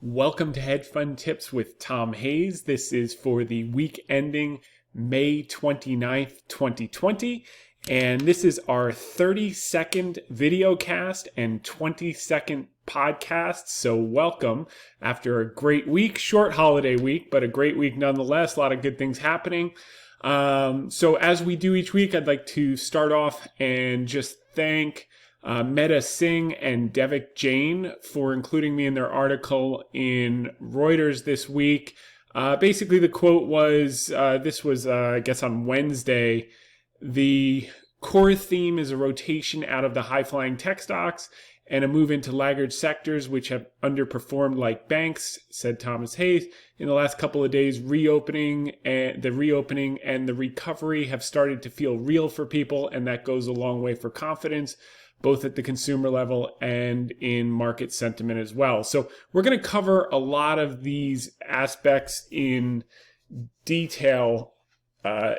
Welcome to Hedge Fund Tips with Tom Hayes. This is for the week ending May 29th, 2020. And this is our 30-second video cast and 20-second podcast. So welcome after a great week, short holiday week, but a great week nonetheless. A lot of good things happening. So as we do each week, I'd like to start off and just thank Meta Singh and Devik Jain for including me in their article in Reuters this week. Basically, the quote was, this was, I guess, on Wednesday, the core theme is a rotation out of the high-flying tech stocks and a move into laggard sectors which have underperformed like banks, said Thomas Hayes. In the last couple of days, the reopening and the recovery have started to feel real for people, and that goes a long way for confidence, both at the consumer level and in market sentiment as well. So we're going to cover a lot of these aspects in detail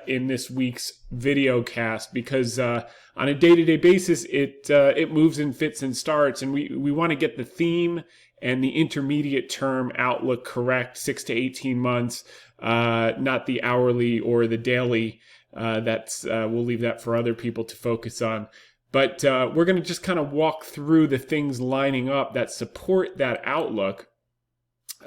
in this week's video cast because on a day-to-day basis, it moves in fits and starts, and we want to get the theme and the intermediate term outlook correct, 6 to 18 months, not the hourly or the daily. We'll leave that for other people to focus on. But we're going to just kind of walk through the things lining up that support that outlook.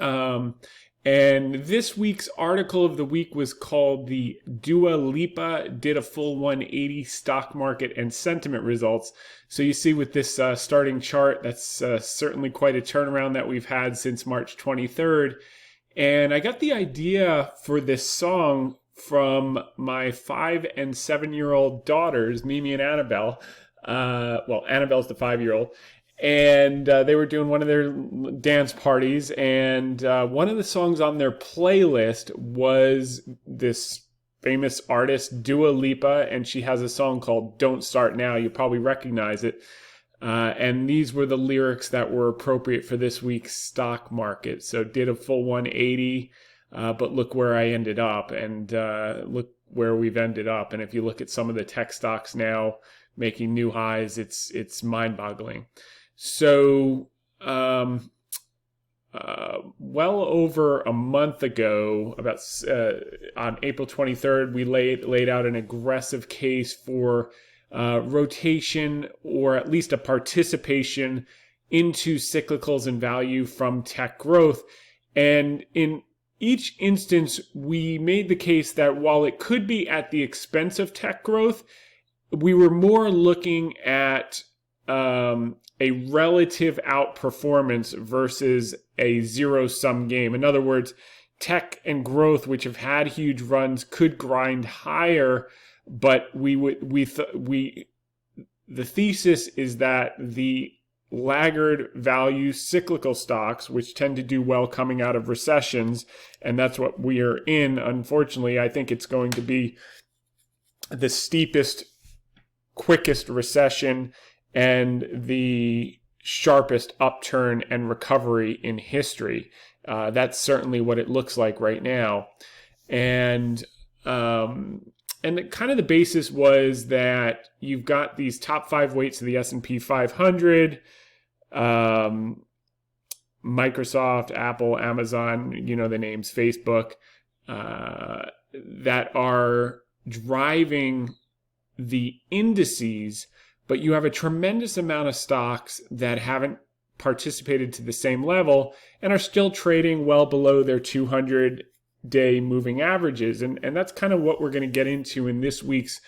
And this week's article of the week was called "The Dua Lipa Did a Full 180 Stock Market and Sentiment Results." So you see with this starting chart, that's certainly quite a turnaround that we've had since March 23rd. And I got the idea for this song from my 5 and 7-year-old daughters, Mimi and Annabelle. Annabelle's the 5-year-old, and they were doing one of their dance parties, and one of the songs on their playlist was this famous artist, Dua Lipa, and she has a song called "Don't Start Now." You probably recognize it. And these were the lyrics that were appropriate for this week's stock market. So did a full 180, but look where I ended up, and look where we've ended up. And if you look at some of the tech stocks now, making new highs, it's mind-boggling. So, well over a month ago, about on April 23rd, we laid out an aggressive case for rotation, or at least a participation into cyclicals and value from tech growth. And in each instance, we made the case that while it could be at the expense of tech growth, we were more looking at a relative outperformance versus a zero-sum game. In other words, tech and growth, which have had huge runs, could grind higher, but the thesis is that the laggard value cyclical stocks, which tend to do well coming out of recessions, and that's what we are in, unfortunately, I think it's going to be the steepest, quickest recession and the sharpest upturn and recovery in history. That's certainly what it looks like right now. And kind of the basis was that you've got these top 5 weights of the S&P 500, Microsoft, Apple, Amazon, you know the names, Facebook, that are driving the indices, but you have a tremendous amount of stocks that haven't participated to the same level and are still trading well below their 200-day moving averages. And that's kind of what we're going to get into in this week's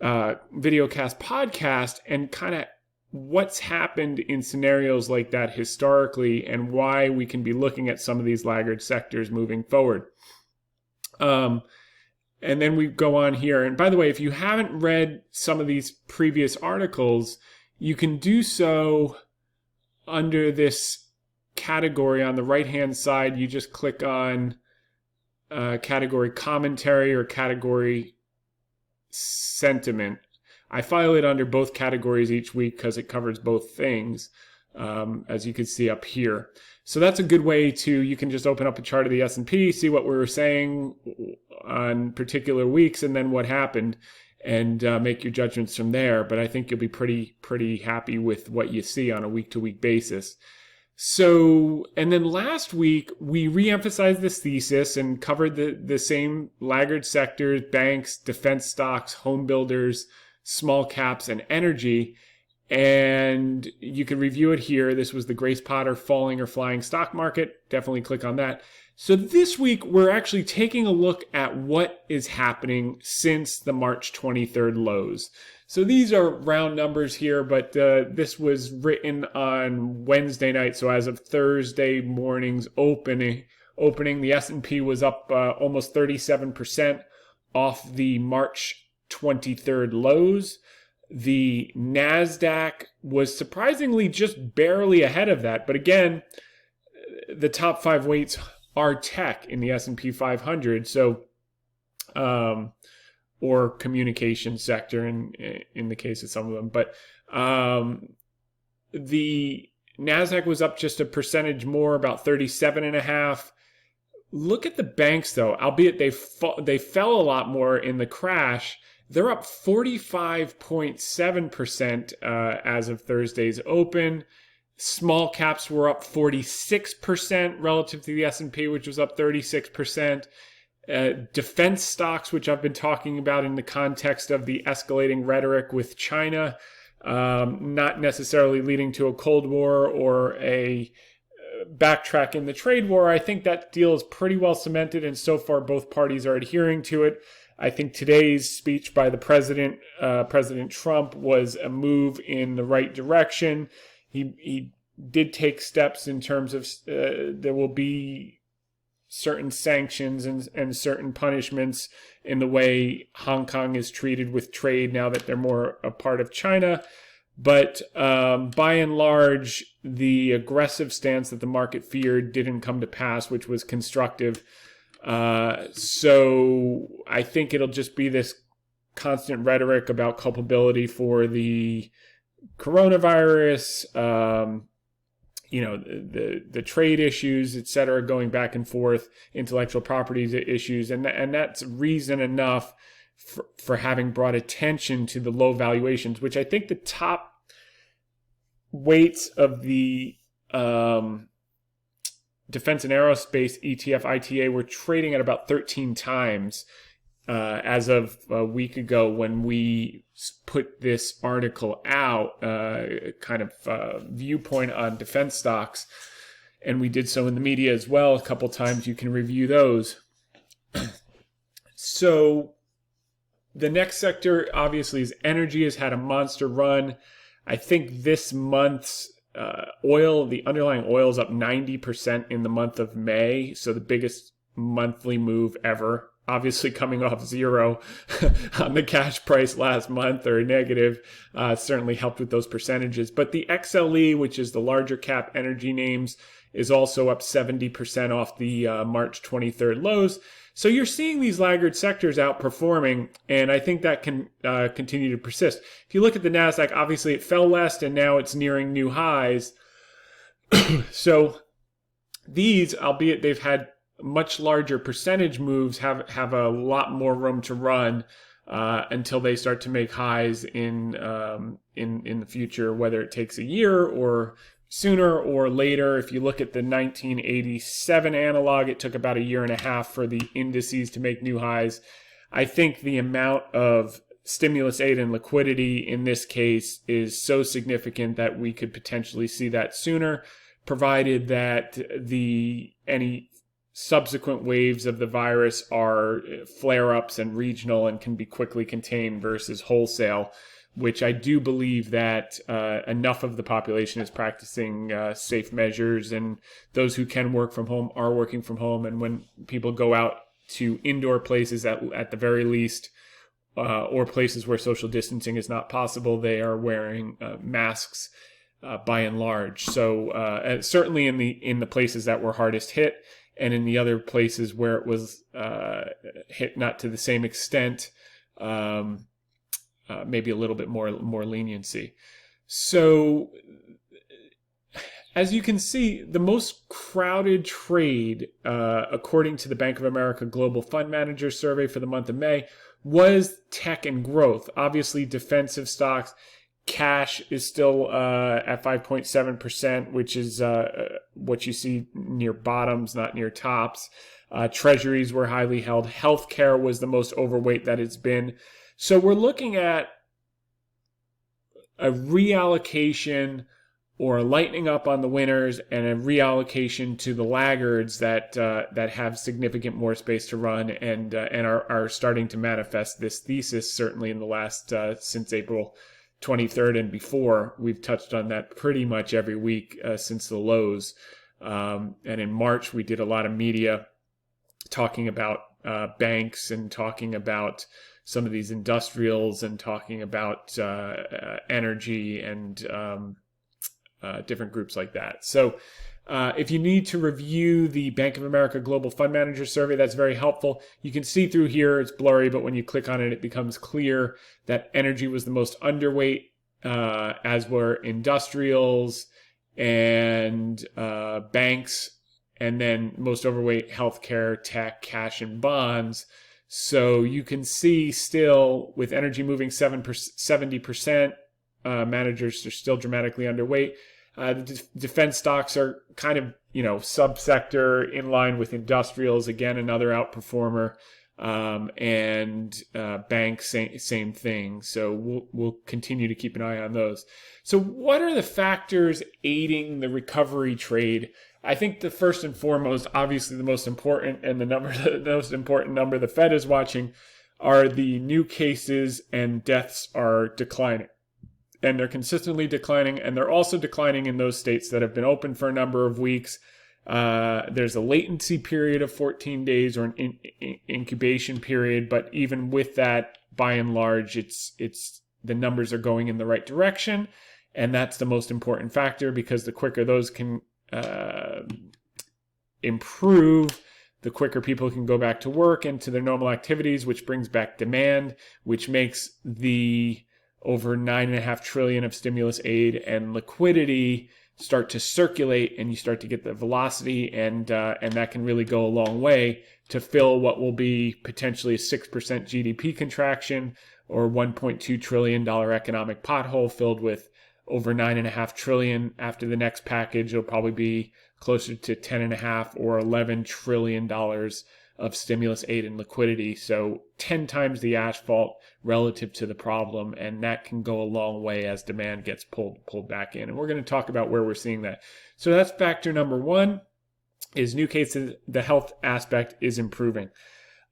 VideoCast podcast, and kind of what's happened in scenarios like that historically and why we can be looking at some of these laggard sectors moving forward. And then we go on here. And by the way, if you haven't read some of these previous articles, you can do so under this category on the right-hand side. You just click on category commentary or category sentiment. I file it under both categories each week because it covers both things, as you can see up here. So that's a good way you can just open up a chart of the S&P, see what we were saying on particular weeks and then what happened, and make your judgments from there. But I think you'll be pretty happy with what you see on a week-to-week basis. So, and then last week we reemphasized this thesis and covered the same laggard sectors: banks, defense stocks, home builders, small caps, and energy. And you can review it here. This was the Grace Potter falling or flying stock market. Definitely click on that. So this week, we're actually taking a look at what is happening since the March 23rd lows. So these are round numbers here, but this was written on Wednesday night. So as of Thursday morning's opening, the S&P was up almost 37% off the March 23rd lows. The NASDAQ was surprisingly just barely ahead of that. But again, the top 5 weights are tech in the S&P 500. So, or communication sector in the case of some of them. But the NASDAQ was up just a percentage more, about 37.5. Look at the banks, though. Albeit they fell a lot more in the crash. They're up 45.7% as of Thursday's open. Small caps were up 46% relative to the S&P, which was up 36%. Defense stocks, which I've been talking about in the context of the escalating rhetoric with China, not necessarily leading to a Cold War or a backtrack in the trade war. I think that deal is pretty well cemented, and so far both parties are adhering to it. I think today's speech by the president, President Trump, was a move in the right direction. He did take steps in terms of there will be certain sanctions and certain punishments in the way Hong Kong is treated with trade now that they're more a part of China. But by and large, the aggressive stance that the market feared didn't come to pass, which was constructive. So I think it'll just be this constant rhetoric about culpability for the coronavirus, the trade issues, et cetera, going back and forth, intellectual property issues. And that's reason enough for having brought attention to the low valuations, which I think the top weights of the defense and aerospace ETF ITA were trading at about 13 times as of a week ago when we put this article out, viewpoint on defense stocks. And we did so in the media as well a couple times. You can review those. So the next sector, obviously, is energy. Has had a monster run. I think this month's oil, the underlying oil, is up 90% in the month of May. So the biggest monthly move ever. Obviously coming off zero on the cash price last month, or negative, certainly helped with those percentages. But the XLE, which is the larger cap energy names, is also up 70% off the March 23rd lows. So you're seeing these laggard sectors outperforming, and I think that can continue to persist. If you look at the NASDAQ, obviously it fell less, and now it's nearing new highs. So these, albeit they've had much larger percentage moves, have a lot more room to run until they start to make highs in the future, whether it takes a year or sooner or later. If you look at the 1987 analog, it took about a year and a half for the indices to make new highs. I think the amount of stimulus aid and liquidity in this case is so significant that we could potentially see that sooner, provided that any subsequent waves of the virus are flare-ups and regional and can be quickly contained versus wholesale, which I do believe that enough of the population is practicing safe measures, and those who can work from home are working from home. And when people go out to indoor places at the very least, or places where social distancing is not possible, they are wearing masks by and large. So certainly in the places that were hardest hit, and in the other places where it was hit not to the same extent, maybe a little bit more leniency. So as you can see, the most crowded trade, according to the Bank of America Global Fund Manager Survey for the month of May, was tech and growth. Obviously, defensive stocks Cash is still at 5.7%, which is what you see near bottoms, not near tops. Treasuries were highly held. Healthcare was the most overweight that it's been. So we're looking at a reallocation or a lightening up on the winners and a reallocation to the laggards that have significant more space to run and are starting to manifest this thesis. Certainly in the last since April 23rd and before, we've touched on that pretty much every week since the lows. And in March, we did a lot of media talking about banks and talking about some of these industrials and talking about energy and different groups like that. So if you need to review the Bank of America Global Fund Manager Survey, that's very helpful. You can see through here, it's blurry, but when you click on it, it becomes clear that energy was the most underweight, as were industrials and banks, and then most overweight healthcare, tech, cash, and bonds. So you can see still with energy moving 70%, managers are still dramatically underweight. The defense stocks are kind of, subsector in line with industrials. Again, another outperformer. And banks, same thing. So we'll continue to keep an eye on those. So what are the factors aiding the recovery trade? I think the first and foremost, obviously the most important, and the most important number the Fed is watching, are the new cases and deaths are declining. And they're consistently declining, and they're also declining in those states that have been open for a number of weeks. There's a latency period of 14 days or an incubation period, but even with that, by and large, it's the numbers are going in the right direction, and that's the most important factor, because the quicker those can improve, the quicker people can go back to work and to their normal activities, which brings back demand, which makes the over $9.5 trillion of stimulus aid and liquidity start to circulate, and you start to get the velocity, and that can really go a long way to fill what will be potentially a 6% GDP contraction or $1.2 trillion economic pothole filled with over $9.5 trillion. After the next package, it'll probably be closer to $10.5 or $11 trillion of stimulus aid and liquidity. So 10 times the asphalt relative to the problem, and that can go a long way as demand gets pulled back in. And we're going to talk about where we're seeing that. So that's factor number one, is new cases. The health aspect is improving.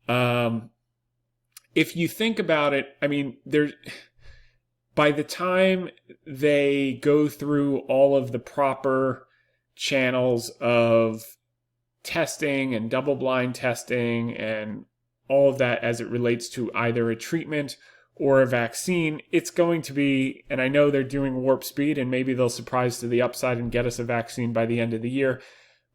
If you think about it, I mean, by the time they go through all of the proper channels of testing and double-blind testing and all of that as it relates to either a treatment or a vaccine, it's going to be, and I know they're doing warp speed, and maybe they'll surprise to the upside and get us a vaccine by the end of the year.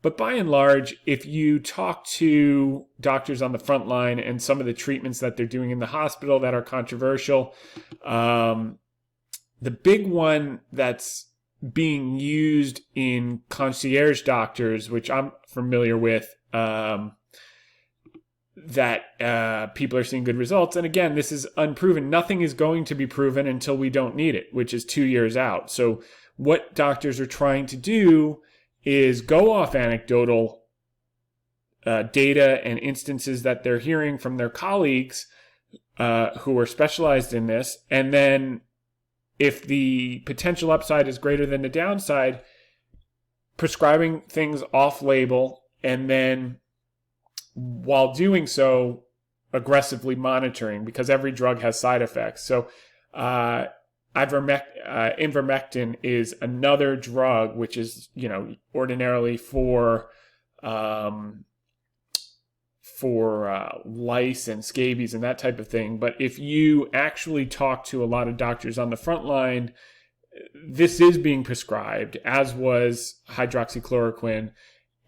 But by and large, if you talk to doctors on the front line and some of the treatments that they're doing in the hospital that are controversial, the big one that's being used in concierge doctors, which I'm familiar with, that people are seeing good results. And again, this is unproven. Nothing is going to be proven until we don't need it, which is 2 years out. So what doctors are trying to do is go off anecdotal data and instances that they're hearing from their colleagues who are specialized in this, and then if the potential upside is greater than the downside, prescribing things off-label, and then while doing so, aggressively monitoring, because every drug has side effects. So ivermectin is another drug which is, ordinarily for lice and scabies and that type of thing. But if you actually talk to a lot of doctors on the front line, this is being prescribed, as was hydroxychloroquine,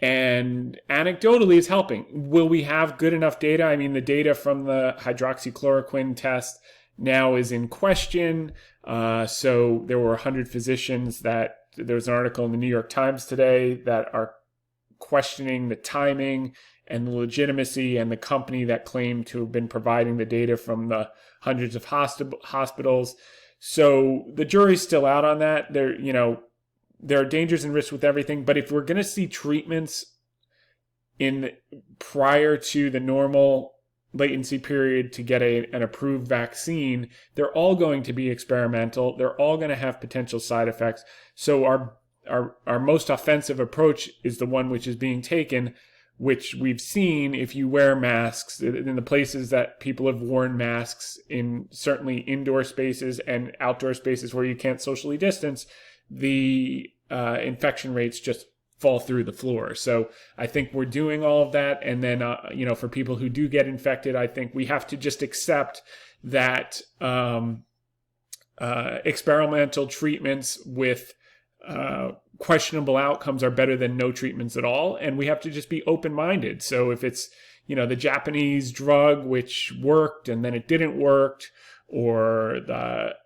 and anecdotally is helping. Will we have good enough data? I mean, the data from the hydroxychloroquine test now is in question. So there were 100 physicians there was an article in the New York Times today that are questioning the timing and the legitimacy, and the company that claimed to have been providing the data from the hundreds of hospitals. So the jury's still out on that. There are dangers and risks with everything, but if we're going to see treatments in prior to the normal latency period to get an approved vaccine, they're all going to be experimental. They're all going to have potential side effects. So our most offensive approach is the one which is being taken, which we've seen if you wear masks in the places that people have worn masks, in certainly indoor spaces and outdoor spaces where you can't socially distance, the infection rates just fall through the floor. So I think we're doing all of that. And then, for people who do get infected, I think we have to just accept that experimental treatments with questionable outcomes are better than no treatments at all. And we have to just be open-minded. So if it's, the Japanese drug, which worked and then it didn't work, or the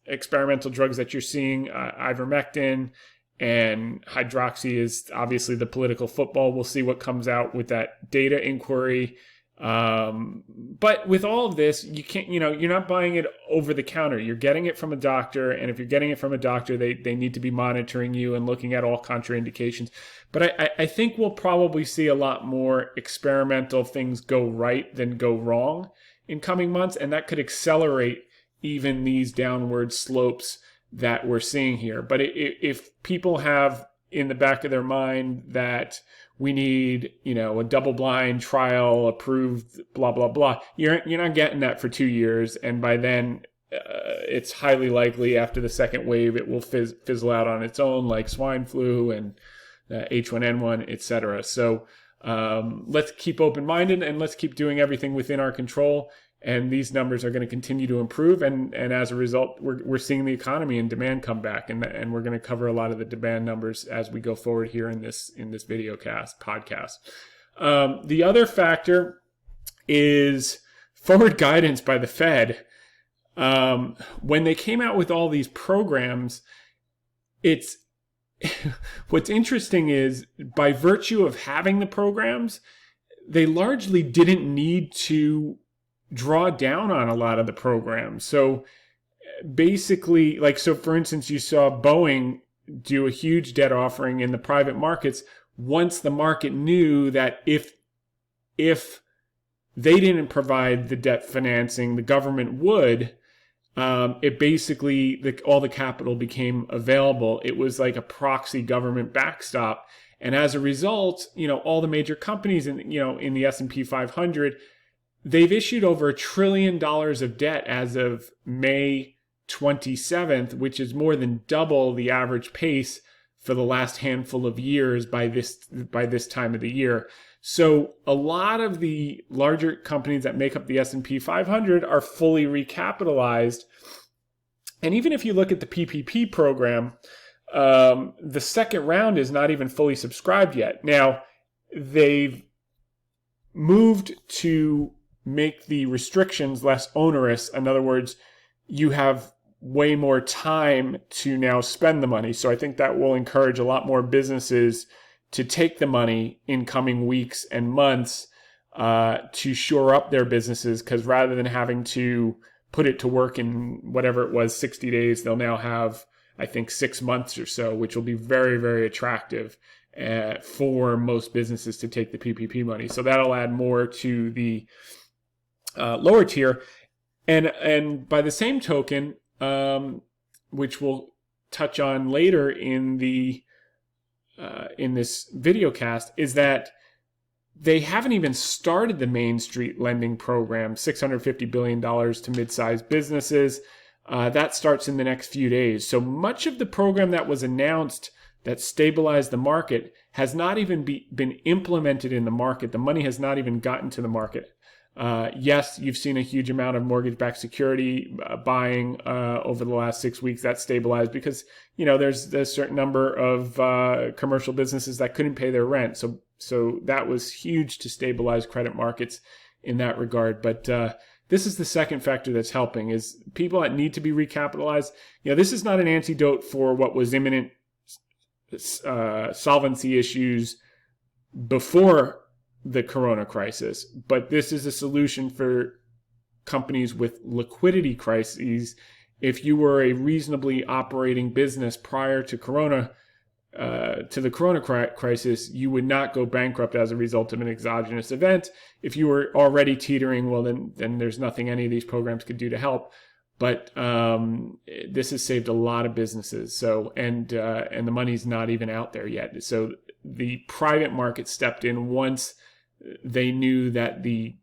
experimental drugs that you're seeing, ivermectin and hydroxy is obviously the political football. We'll see what comes out with that data inquiry. But with all of this, you can't, you're not buying it over the counter. You're getting it from a doctor. And if you're getting it from a doctor, they need to be monitoring you and looking at all contraindications. But I think we'll probably see a lot more experimental things go right than go wrong in coming months. And that could accelerate even these downward slopes that we're seeing here. But if people have in the back of their mind that we need, a double-blind trial approved, blah, blah, blah, you're not getting that for 2 years. And by then, it's highly likely after the second wave, it will fizzle out on its own, like swine flu and H1N1, etc. So let's keep open-minded and let's keep doing everything within our control. And these numbers are going to continue to improve. And as a result, we're seeing the economy and demand come back. And we're going to cover a lot of the demand numbers as we go forward here in this VideoCast podcast. The other factor is forward guidance by the Fed. When they came out with all these programs, what's interesting is by virtue of having the programs, they largely didn't need to draw down on a lot of the programs. So basically, for instance, you saw Boeing do a huge debt offering in the private markets once the market knew that if they didn't provide the debt financing, the government would. It basically, all the capital became available. It was like a proxy government backstop. And as a result, all the major companies in the S&P 500, they've issued over $1 trillion of debt as of May 27th, which is more than double the average pace for the last handful of years by this time of the year. So a lot of the larger companies that make up the S&P 500 are fully recapitalized. And even if you look at the PPP program, the second round is not even fully subscribed yet. Now, they've moved to make the restrictions less onerous. In other words, you have way more time to now spend the money. So I think that will encourage a lot more businesses to take the money in coming weeks and months to shore up their businesses, because rather than having to put it to work in whatever it was, 60 days, they'll now have, I think, 6 months or so, which will be very, very attractive for most businesses to take the PPP money. So that'll add more to the lower tier. And by the same token, which we'll touch on later in this videocast, is that they haven't even started the Main Street lending program, $650 billion to mid-sized businesses. That starts in the next few days. So much of the program that was announced that stabilized the market has not even been implemented in the market. The money has not even gotten to the market. Yes, you've seen a huge amount of mortgage-backed security buying over the last 6 weeks. That stabilized because, there's a certain number of commercial businesses that couldn't pay their rent. So that was huge to stabilize credit markets in that regard. But this is the second factor that's helping, is people that need to be recapitalized. This is not an antidote for what was imminent solvency issues before the corona crisis, but this is a solution for companies with liquidity crises if you were a reasonably operating business prior to the corona crisis, you would not go bankrupt as a result of an exogenous event. If you were already teetering, well, then there's nothing any of these programs could do to help. But this has saved a lot of businesses. So and the money's not even out there yet. So the private market stepped in once they knew that the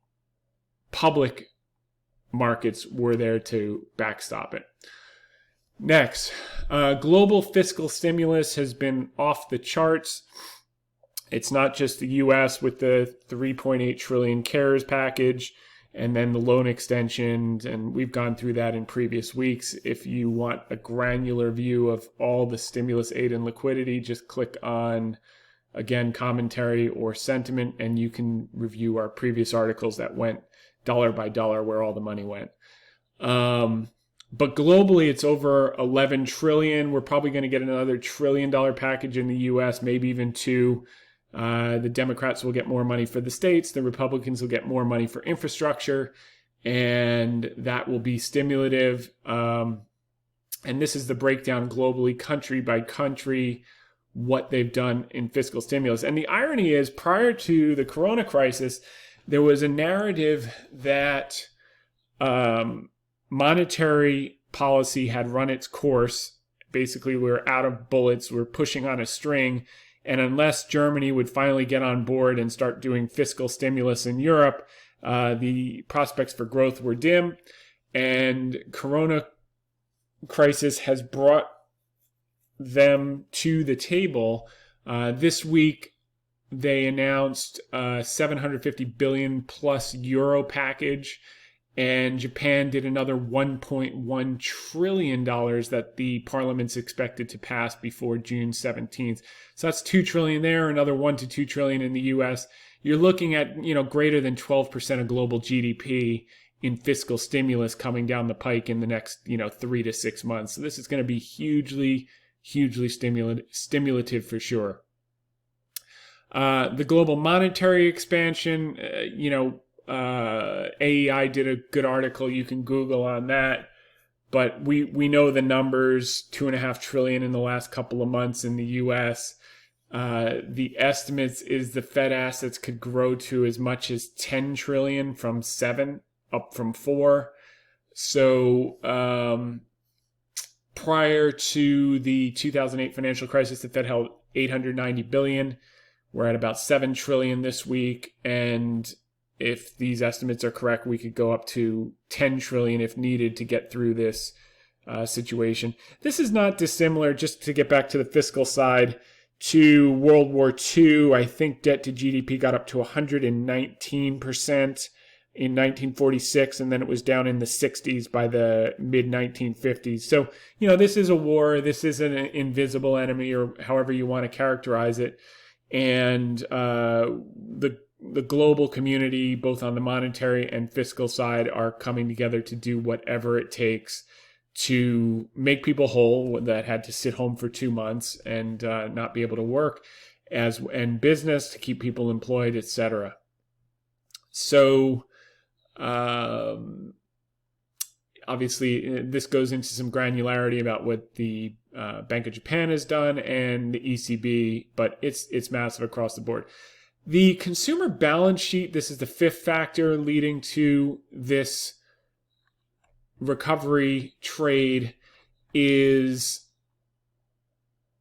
public markets were there to backstop it. Next, global fiscal stimulus has been off the charts. It's not just the U.S. with the $3.8 trillion CARES package and then the loan extensions, and we've gone through that in previous weeks. If you want a granular view of all the stimulus aid and liquidity, just click on, again, commentary or sentiment, and you can review our previous articles that went dollar by dollar where all the money went. But globally, it's over 11 trillion. We're probably going to get another $1 trillion package in the U.S., maybe even two. The Democrats will get more money for the states. The Republicans will get more money for infrastructure, and that will be stimulative. And this is the breakdown globally, country by country, what they've done in fiscal stimulus. And the irony is, prior to the corona crisis, there was a narrative that monetary policy had run its course. Basically, we're out of bullets. We're pushing on a string. And unless Germany would finally get on board and start doing fiscal stimulus in Europe, the prospects for growth were dim. And corona crisis has brought them to the table. This week, they announced a 750 billion plus euro package, and Japan did another $1.1 trillion that the parliament's expected to pass before June 17th. So that's $2 trillion there, another $1 to $2 trillion in the U.S. You're looking at, greater than 12% of global GDP in fiscal stimulus coming down the pike in the next, 3 to 6 months. So this is going to be hugely stimulative for sure. The global monetary expansion, AEI did a good article. You can Google on that. But we know the numbers, $2.5 trillion in the last couple of months in the U.S. The estimates is the Fed assets could grow to as much as 10 trillion from 7, up from 4. So prior to the 2008 financial crisis, the Fed held 890 billion. We're at about 7 trillion this week, and if these estimates are correct, we could go up to 10 trillion if needed to get through this situation. This is not dissimilar, just to get back to the fiscal side, to World War II. I think debt to GDP got up to 119% in 1946, and then it was down in the 60s by the mid-1950s. So, this is a war. This is an invisible enemy, or however you want to characterize it. And the global community, both on the monetary and fiscal side, are coming together to do whatever it takes to make people whole that had to sit home for 2 months and not be able to work, and business to keep people employed, etc. So obviously, this goes into some granularity about what the Bank of Japan has done and the ECB, but it's massive across the board. The consumer balance sheet, this is the fifth factor leading to this recovery trade, is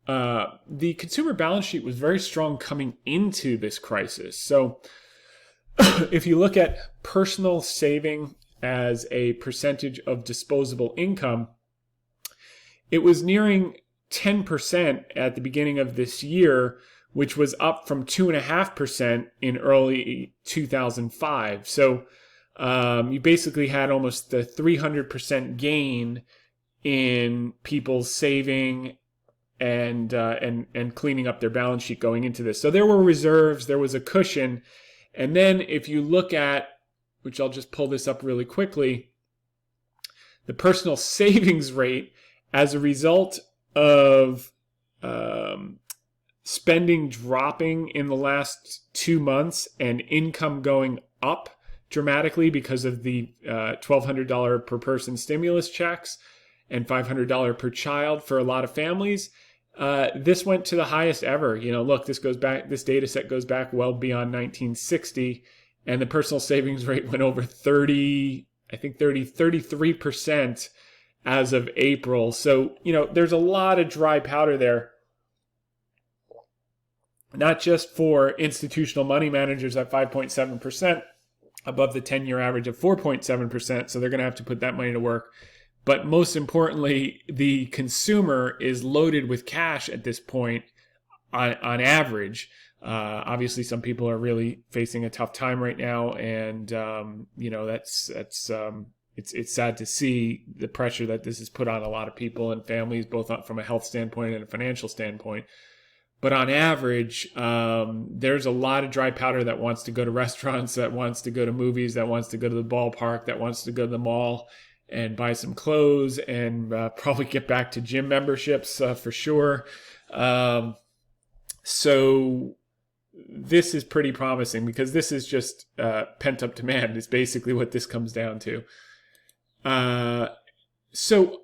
the consumer balance sheet was very strong coming into this crisis. So if you look at personal saving as a percentage of disposable income, it was nearing 10% at the beginning of this year, which was up from 2.5% in early 2005. So you basically had almost the 300% gain in people's saving and cleaning up their balance sheet going into this. So there were reserves, there was a cushion. And then if you look at, which I'll just pull this up really quickly, the personal savings rate as a result of spending dropping in the last 2 months and income going up dramatically because of the $1,200 per person stimulus checks, and $500 per child for a lot of families. This went to the highest ever. Look, this data set goes back well beyond 1960, and the personal savings rate went over 33% as of April. So, there's a lot of dry powder there, not just for institutional money managers at 5.7%, above the 10-year average of 4.7%. So they're going to have to put that money to work. But most importantly, the consumer is loaded with cash at this point on average. Obviously, some people are really facing a tough time right now. And, it's sad to see the pressure that this has put on a lot of people and families, both from a health standpoint and a financial standpoint. But on average, there's a lot of dry powder that wants to go to restaurants, that wants to go to movies, that wants to go to the ballpark, that wants to go to the mall and buy some clothes and probably get back to gym memberships for sure. So this is pretty promising because this is just pent-up demand is basically what this comes down to. So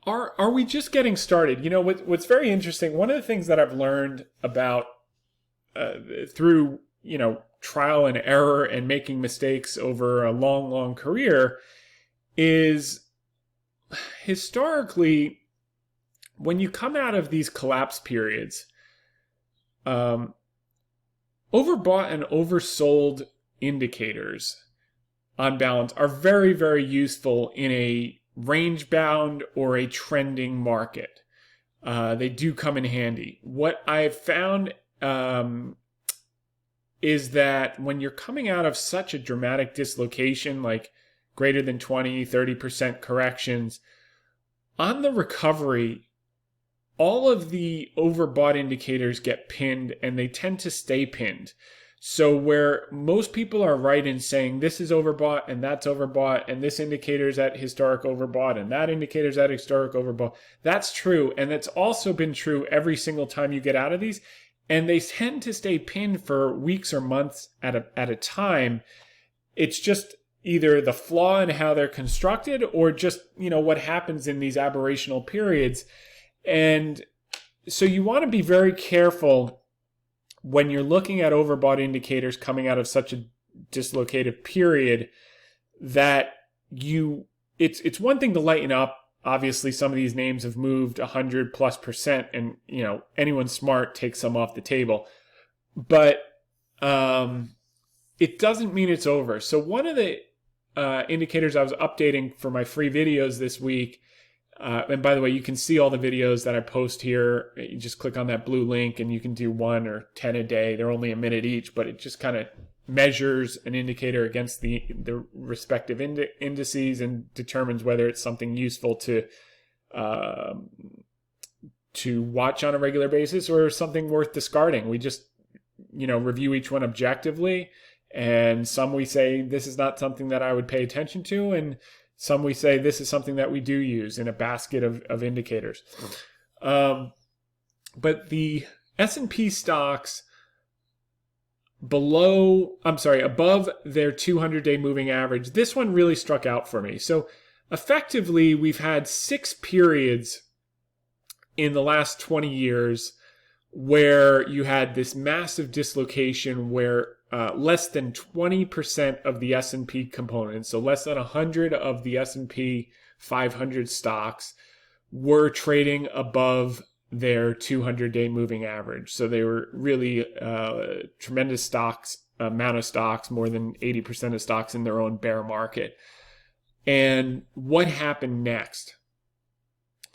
are we just getting started? What's very interesting, one of the things that I've learned about through, trial and error and making mistakes over a long, long career is historically, when you come out of these collapse periods, overbought and oversold indicators on balance are very, very useful in a range-bound or a trending market. They do come in handy. What I've found is that when you're coming out of such a dramatic dislocation, like greater than 20, 30% corrections, on the recovery, all of the overbought indicators get pinned and they tend to stay pinned. So where most people are right in saying this is overbought and that's overbought and this indicator is at historic overbought and that indicator is at historic overbought, that's true. And that's also been true every single time you get out of these. And they tend to stay pinned for weeks or months at a time. It's just either the flaw in how they're constructed or just, what happens in these aberrational periods. And so you want to be very careful when you're looking at overbought indicators coming out of such a dislocated period that it's one thing to lighten up. Obviously, some of these names have moved 100+%, and anyone smart takes some off the table. But it doesn't mean it's over. So one of the indicators I was updating for my free videos this week, and by the way, you can see all the videos that I post here. You just click on that blue link and you can do 1 or 10 a day. They're only a minute each, but it just kind of measures an indicator against the respective indices and determines whether it's something useful to watch on a regular basis or something worth discarding. We just, review each one objectively. And some we say, this is not something that I would pay attention to. And some we say, this is something that we do use in a basket of indicators. But the S&P stocks above their 200-day moving average, this one really struck out for me. So effectively, we've had 6 periods in the last 20 years where you had this massive dislocation where less than 20% of the S&P components, so less than 100 of the S&P 500 stocks, were trading above their 200-day moving average. So they were really tremendous amount of stocks, more than 80% of stocks in their own bear market. And what happened next?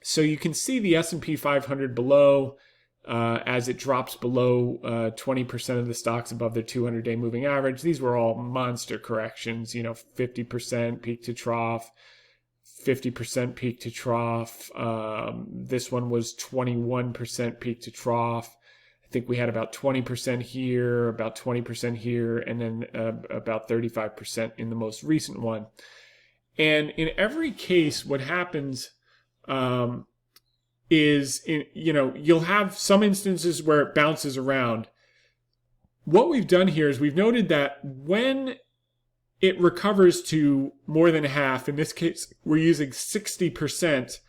So you can see the S&P 500 below as it drops below 20% of the stocks above their 200-day moving average. These were all monster corrections, 50% peak to trough, 50% peak to trough. This one was 21% peak to trough. I think we had about 20% here, about 20% here, and then about 35% in the most recent one. And in every case, what happens is, you'll have some instances where it bounces around. What we've done here is we've noted that when it recovers to more than half, in this case, we're using 60%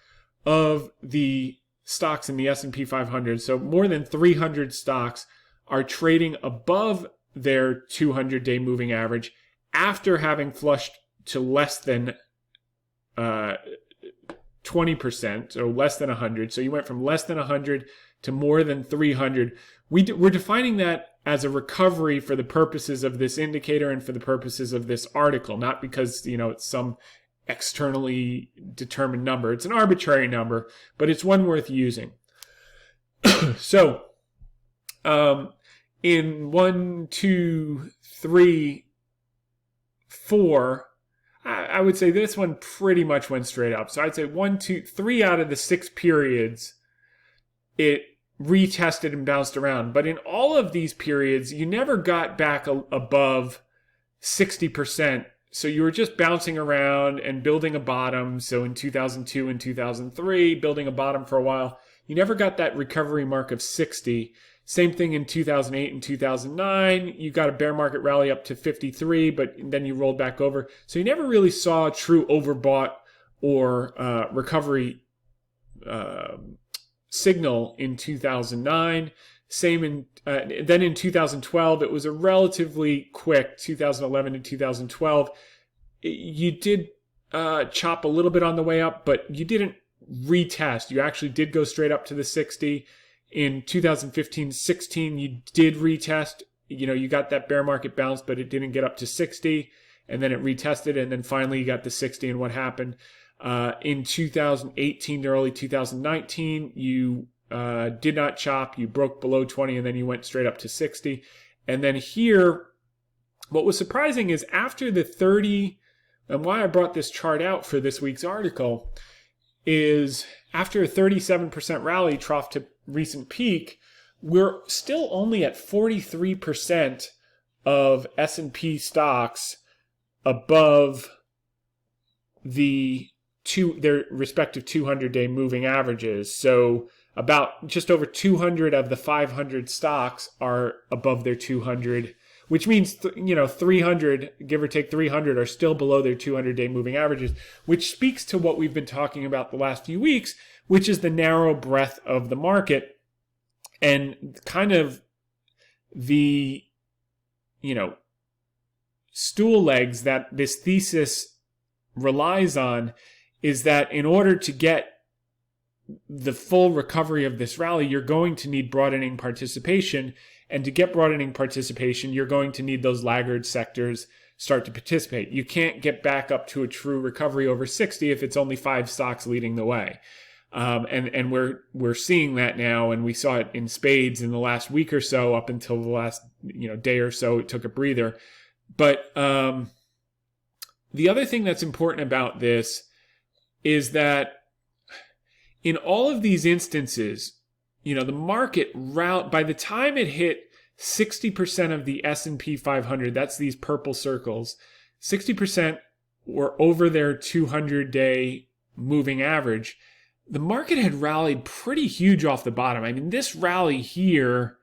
of the stocks in the S&P 500, so more than 300 stocks, are trading above their 200-day moving average after having flushed to less than 20%, or less than 100. So you went from less than 100 to more than 300. We're defining that as a recovery for the purposes of this indicator and for the purposes of this article, not because, it's some externally determined number. It's an arbitrary number, but it's one worth using. So, in 1, 2, 3, 4, I would say this one pretty much went straight up. So I'd say 1, 2, 3 out of the 6 periods, it retested and bounced around. But in all of these periods, you never got back above 60%. So you were just bouncing around and building a bottom. So in 2002 and 2003, building a bottom for a while. You never got that recovery mark of 60. Same thing in 2008 and 2009. You got a bear market rally up to 53, but then you rolled back over. So you never really saw a true overbought or recovery signal in 2009. Same in then in 2012, it was a relatively quick 2011 to 2012. You did chop a little bit on the way up, but you didn't retest. You actually did go straight up to the 60. In 2015-16, you did retest. You got that bear market bounce, but it didn't get up to 60, and then it retested, and then finally you got to 60. And what happened in 2018 to early 2019? You did not chop. You broke below 20, and then you went straight up to 60. And then here, what was surprising is after the 30, and why I brought this chart out for this week's article, is after a 37% rally trough to recent peak, we're still only at 43% of S&P stocks above their respective 200-day moving averages. So about just over 200 of the 500 stocks are above their 200, which means 300, give or take 300, are still below their 200-day moving averages, which speaks to what we've been talking about the last few weeks, which is the narrow breadth of the market and kind of the stool legs that this thesis relies on, is that in order to get the full recovery of this rally, you're going to need broadening participation. And to get broadening participation, you're going to need those laggard sectors start to participate. You can't get back up to a true recovery over 60 if it's only 5 stocks leading the way. And we're seeing that now, and we saw it in spades in the last week or so, up until the last day or so. It took a breather. But the other thing that's important about this is that in all of these instances, the market by the time it hit 60% of the S&P 500, that's these purple circles, 60% were over their 200-day moving average. The market had rallied pretty huge off the bottom. I mean, this rally here,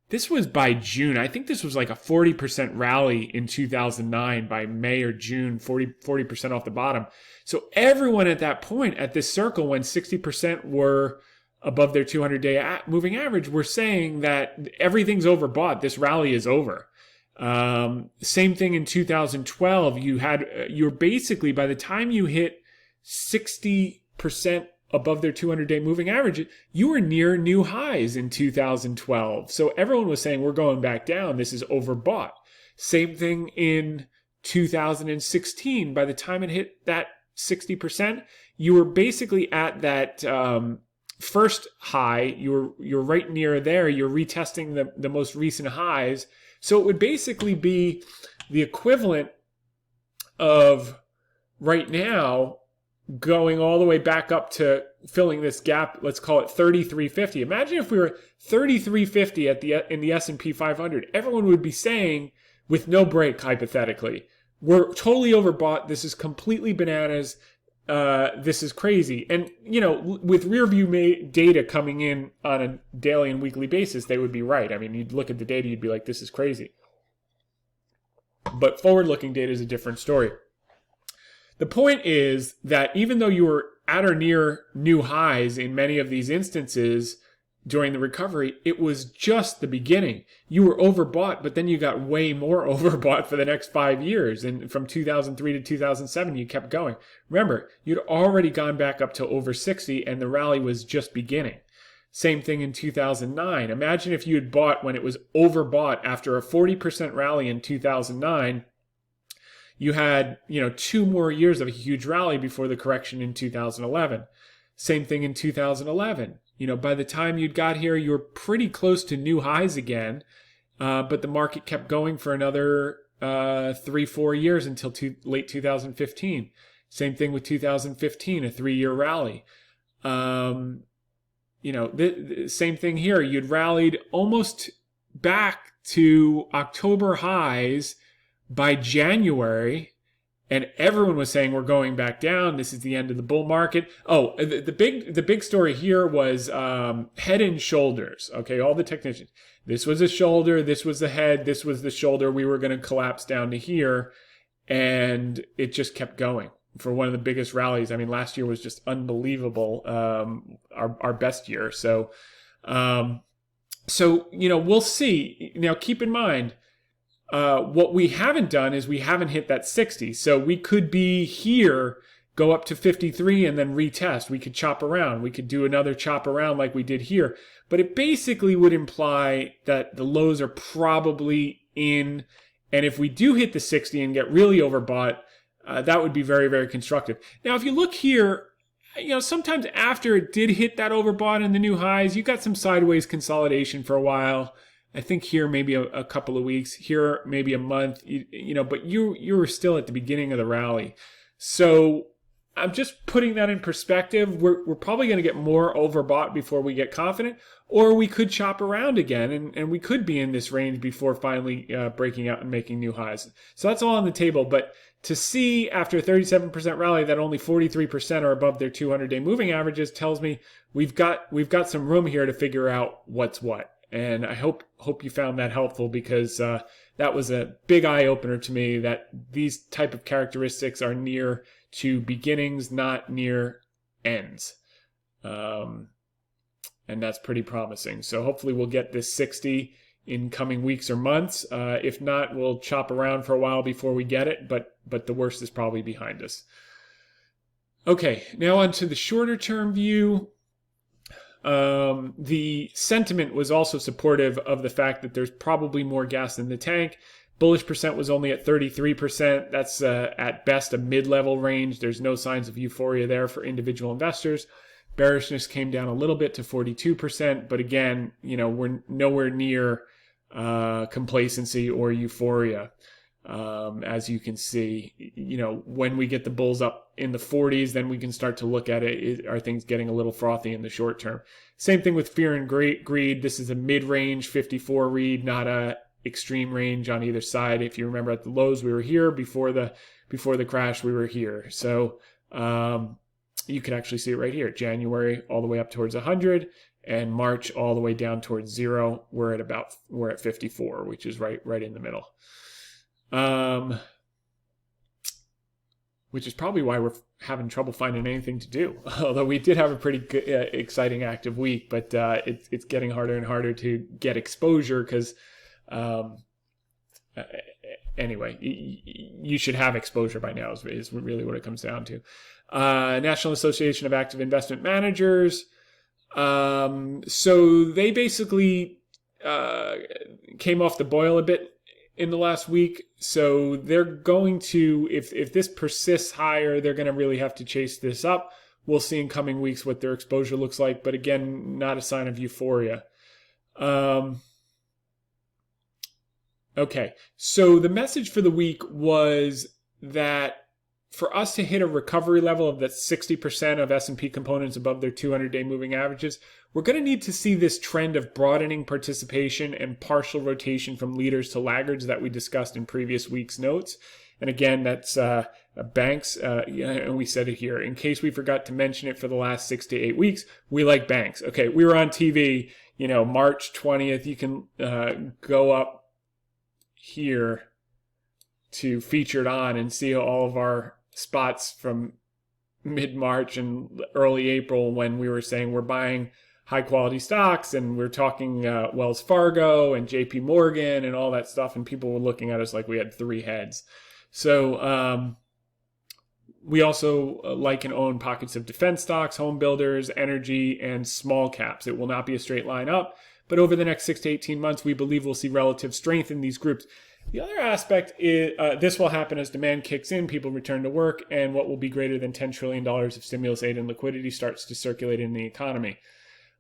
this was by June. I think this was like a 40% rally in 2009 by May or June, 40% off the bottom. So everyone at that point at this circle, when 60% were above their 200-day moving average, were saying that everything's overbought. This rally is over. Same thing in 2012. You're basically, by the time you hit 60% above their 200-day moving average, you were near new highs in 2012. So everyone was saying, we're going back down. This is overbought. Same thing in 2016. By the time it hit that 60%, you were basically at that first high. You're right near there. You're retesting the most recent highs. So it would basically be the equivalent of right now going all the way back up to filling this gap. Let's call it 3350. Imagine if we were 3350 in the S&P 500. Everyone would be saying, with no break, hypothetically, we're totally overbought. This is completely bananas. This is crazy. And, with rear view data coming in on a daily and weekly basis, they would be right. I mean, you'd look at the data, you'd be like, this is crazy. But forward-looking data is a different story. The point is that even though you were at or near new highs in many of these instances during the recovery, it was just the beginning. You were overbought, but then you got way more overbought for the next 5 years. And from 2003 to 2007, you kept going. Remember, you'd already gone back up to over 60 and the rally was just beginning. Same thing in 2009. Imagine if you had bought when it was overbought after a 40% rally in 2009. You had, 2 more years of a huge rally before the correction in 2011. Same thing in 2011. By the time you'd got here, you were pretty close to new highs again, but the market kept going for another 3-4 years until late 2015. Same thing with 2015, a 3-year rally. Same thing here. You'd rallied almost back to October highs by January, and everyone was saying we're going back down. This is the end of the bull market. Oh, the big story here was head and shoulders. Okay, all the technicians. This was a shoulder. This was the head. This was the shoulder. We were going to collapse down to here, and it just kept going for one of the biggest rallies. I mean, last year was just unbelievable. Our best year. So we'll see. Now, keep in mind. What we haven't done is we haven't hit that 60. So we could be here, go up to 53 and then retest. We could chop around. We could do another chop around like we did here. But it basically would imply that the lows are probably in. And if we do hit the 60 and get really overbought, that would be very, very constructive. Now, if you look here, sometimes after it did hit that overbought and the new highs, you got some sideways consolidation for a while. I think here maybe a couple of weeks, here maybe a month, but you were still at the beginning of the rally. So I'm just putting that in perspective. We're probably going to get more overbought before we get confident, or we could chop around again and we could be in this range before finally breaking out and making new highs. So that's all on the table. But to see after a 37% rally that only 43% are above their 200-day moving averages tells me we've got some room here to figure out what's what. And I hope you found that helpful, because that was a big eye-opener to me that these type of characteristics are near to beginnings, not near ends. And that's pretty promising. So hopefully we'll get this 60 in coming weeks or months. If not, we'll chop around for a while before we get it, but the worst is probably behind us. Okay, now on to the shorter term view. The sentiment was also supportive of the fact that there's probably more gas in the tank. Bullish percent was only at 33%. That's at best a mid-level range. There's no signs of euphoria there for individual investors. Bearishness came down a little bit to 42%, but again, we're nowhere near complacency or euphoria. As you can see, when we get the bulls up in the 40s, then we can start to look at it. Are things getting a little frothy in the short term? Same thing with fear and greed. This is a mid-range 54 read, not a extreme range on either side. If you remember, at the lows we were here, before the crash we were here. So you can actually see it right here. January all the way up towards 100, and March all the way down towards 0. We're at 54, which is right in the middle. Which is probably why we're having trouble finding anything to do. Although we did have a pretty good, exciting active week, but it's getting harder and harder to get exposure because, anyway, you should have exposure by now is really what it comes down to. National Association of Active Investment Managers. So they basically came off the boil a bit in the last week. So they're going to, if this persists higher, they're going to really have to chase this up. We'll see in coming weeks what their exposure looks like, but again, not a sign of euphoria. Okay, so the message for the week was that for us to hit a recovery level of that 60% of S&P components above their 200-day moving averages, we're going to need to see this trend of broadening participation and partial rotation from leaders to laggards that we discussed in previous week's notes. And again, that's banks, and we said it here. In case we forgot to mention it for the last 6 to 8 weeks, we like banks. Okay, we were on TV, March 20th. You can go up here to featured on and see all of our spots from mid-March and early April when we were saying we're buying high-quality stocks, and we're talking Wells Fargo and JP Morgan and all that stuff, and people were looking at us like we had three heads. So we also like and own pockets of defense stocks, home builders, energy, and small caps. It will not be a straight line up, but over the next 6 to 18 months, we believe we'll see relative strength in these groups. The other aspect is this will happen as demand kicks in, people return to work, and what will be greater than $10 trillion of stimulus aid and liquidity starts to circulate in the economy.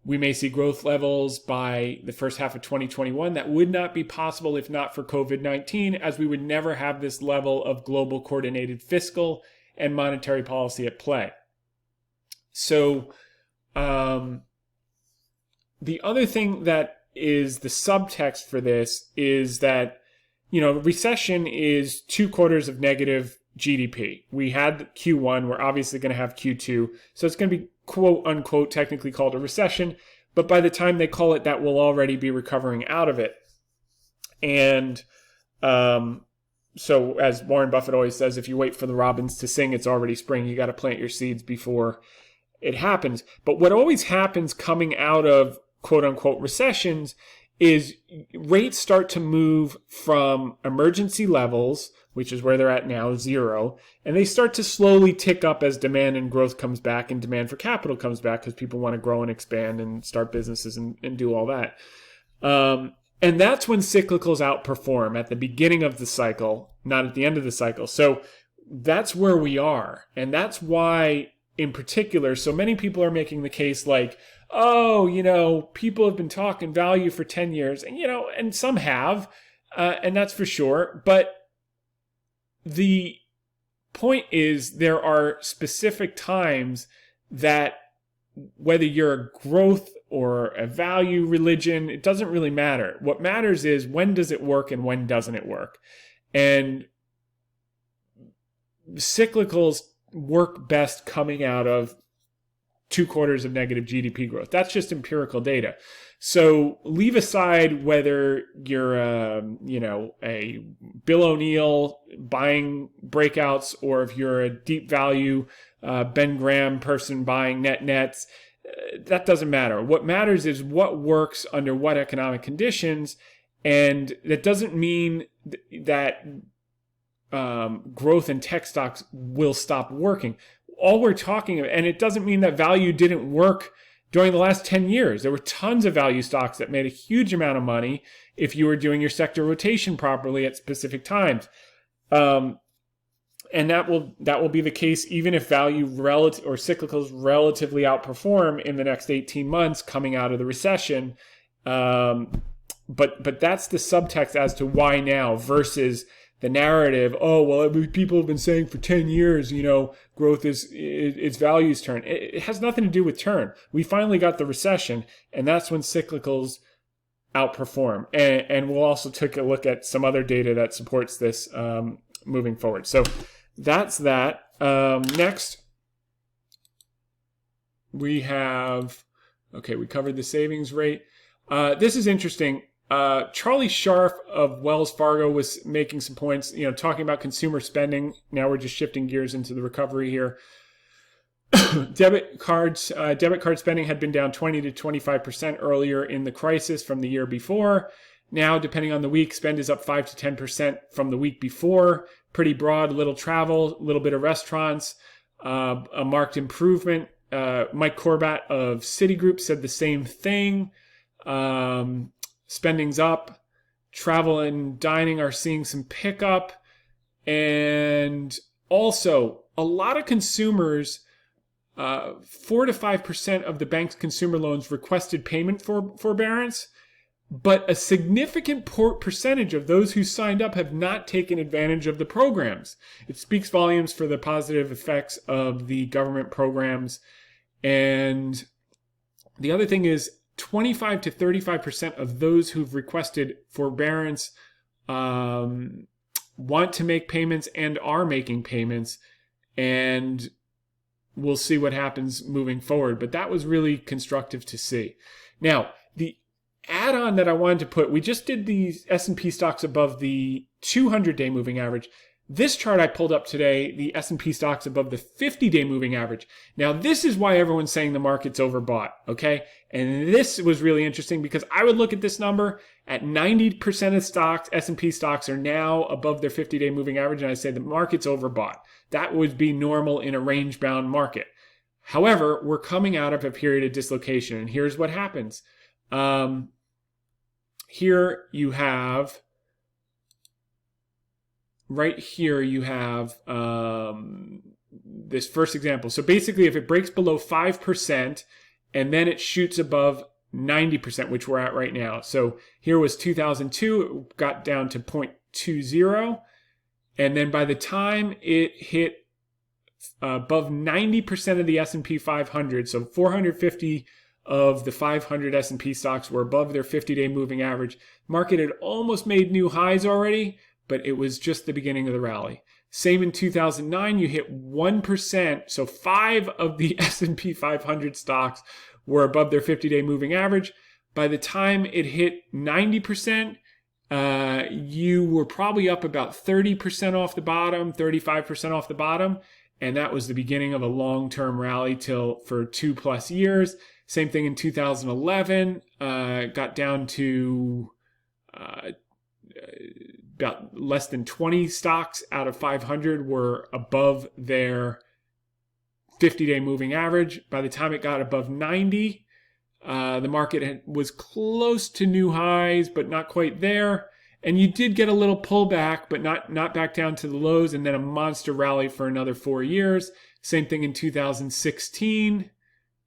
We may see growth levels by the first half of 2021 that would not be possible if not for COVID-19, as we would never have this level of global coordinated fiscal and monetary policy at play. So the other thing that is the subtext for this is that recession is 2 quarters of negative GDP. We had Q1. We're obviously going to have Q2. So it's going to be quote unquote technically called a recession. But by the time they call it that, we'll already be recovering out of it. And so as Warren Buffett always says, if you wait for the robins to sing, it's already spring. You got to plant your seeds before it happens. But what always happens coming out of quote unquote recessions is rates start to move from emergency levels, which is where they're at now, 0, and they start to slowly tick up as demand and growth comes back and demand for capital comes back because people want to grow and expand and start businesses and do all that. And that's when cyclicals outperform, at the beginning of the cycle, not at the end of the cycle. So that's where we are. And that's why, in particular, so many people are making the case like, people have been talking value for 10 years, and some have, and that's for sure. But the point is there are specific times that whether you're a growth or a value religion, it doesn't really matter. What matters is when does it work and when doesn't it work. And cyclicals work best coming out of 2 quarters of negative GDP growth. That's just empirical data. So leave aside whether you're a Bill O'Neill buying breakouts or if you're a deep value Ben Graham person buying nets. That doesn't matter. What matters is what works under what economic conditions, and that doesn't mean that growth in tech stocks will stop working. All we're talking about, and it doesn't mean that value didn't work during the last 10 years. There were tons of value stocks that made a huge amount of money if you were doing your sector rotation properly at specific times. And that will be the case even if value or cyclicals relatively outperform in the next 18 months coming out of the recession. But that's the subtext as to why now versus the narrative, people have been saying for 10 years, growth is its value's turn. It has nothing to do with turn. We finally got the recession, and that's when cyclicals outperform. And we'll also take a look at some other data that supports this moving forward. So that's that. Next, we have, we covered the savings rate. This is interesting. Charlie Scharf of Wells Fargo was making some points, talking about consumer spending. Now we're just shifting gears into the recovery here. Debit card spending had been down 20 to 25% earlier in the crisis from the year before. Now, depending on the week, spend is up 5 to 10% from the week before. Pretty broad, little travel, a little bit of restaurants, a marked improvement. Mike Corbat of Citigroup said the same thing. Spending's up, travel and dining are seeing some pickup, and also a lot of consumers, 4 to 5% of the bank's consumer loans requested payment forbearance, but a significant percentage of those who signed up have not taken advantage of the programs. It speaks volumes for the positive effects of the government programs. And the other thing is, 25 to 35% of those who've requested forbearance want to make payments and are making payments, and we'll see what happens moving forward. But that was really constructive to see. Now, the add-on that I wanted to put, we just did the S&P stocks above the 200-day moving average. This chart I pulled up today, the S&P stocks above the 50-day moving average. Now, this is why everyone's saying the market's overbought, okay? And this was really interesting because I would look at this number at 90% of stocks, S&P stocks are now above their 50-day moving average, and I say the market's overbought. That would be normal in a range-bound market. However, we're coming out of a period of dislocation, and here's what happens. Here you have... Right here you have this first example. So basically, if it breaks below 5% and then it shoots above 90%, which we're at right now. So here was 2002, it got down to 0.20. And then by the time it hit above 90% of the S&P 500, so 450 of the 500 S&P stocks were above their 50-day moving average. Market had almost made new highs already, but it was just the beginning of the rally. Same in 2009, you hit 1%, so 5 of the S&P 500 stocks were above their 50-day moving average. By the time it hit 90%, you were probably up about 30% off the bottom, 35% off the bottom, and that was the beginning of a long-term rally for 2+ years. Same thing in 2011, got down to about less than 20 stocks out of 500 were above their 50-day moving average. By the time it got above 90, the market was close to new highs, but not quite there. And you did get a little pullback, but not back down to the lows, and then a monster rally for another 4 years. Same thing in 2016.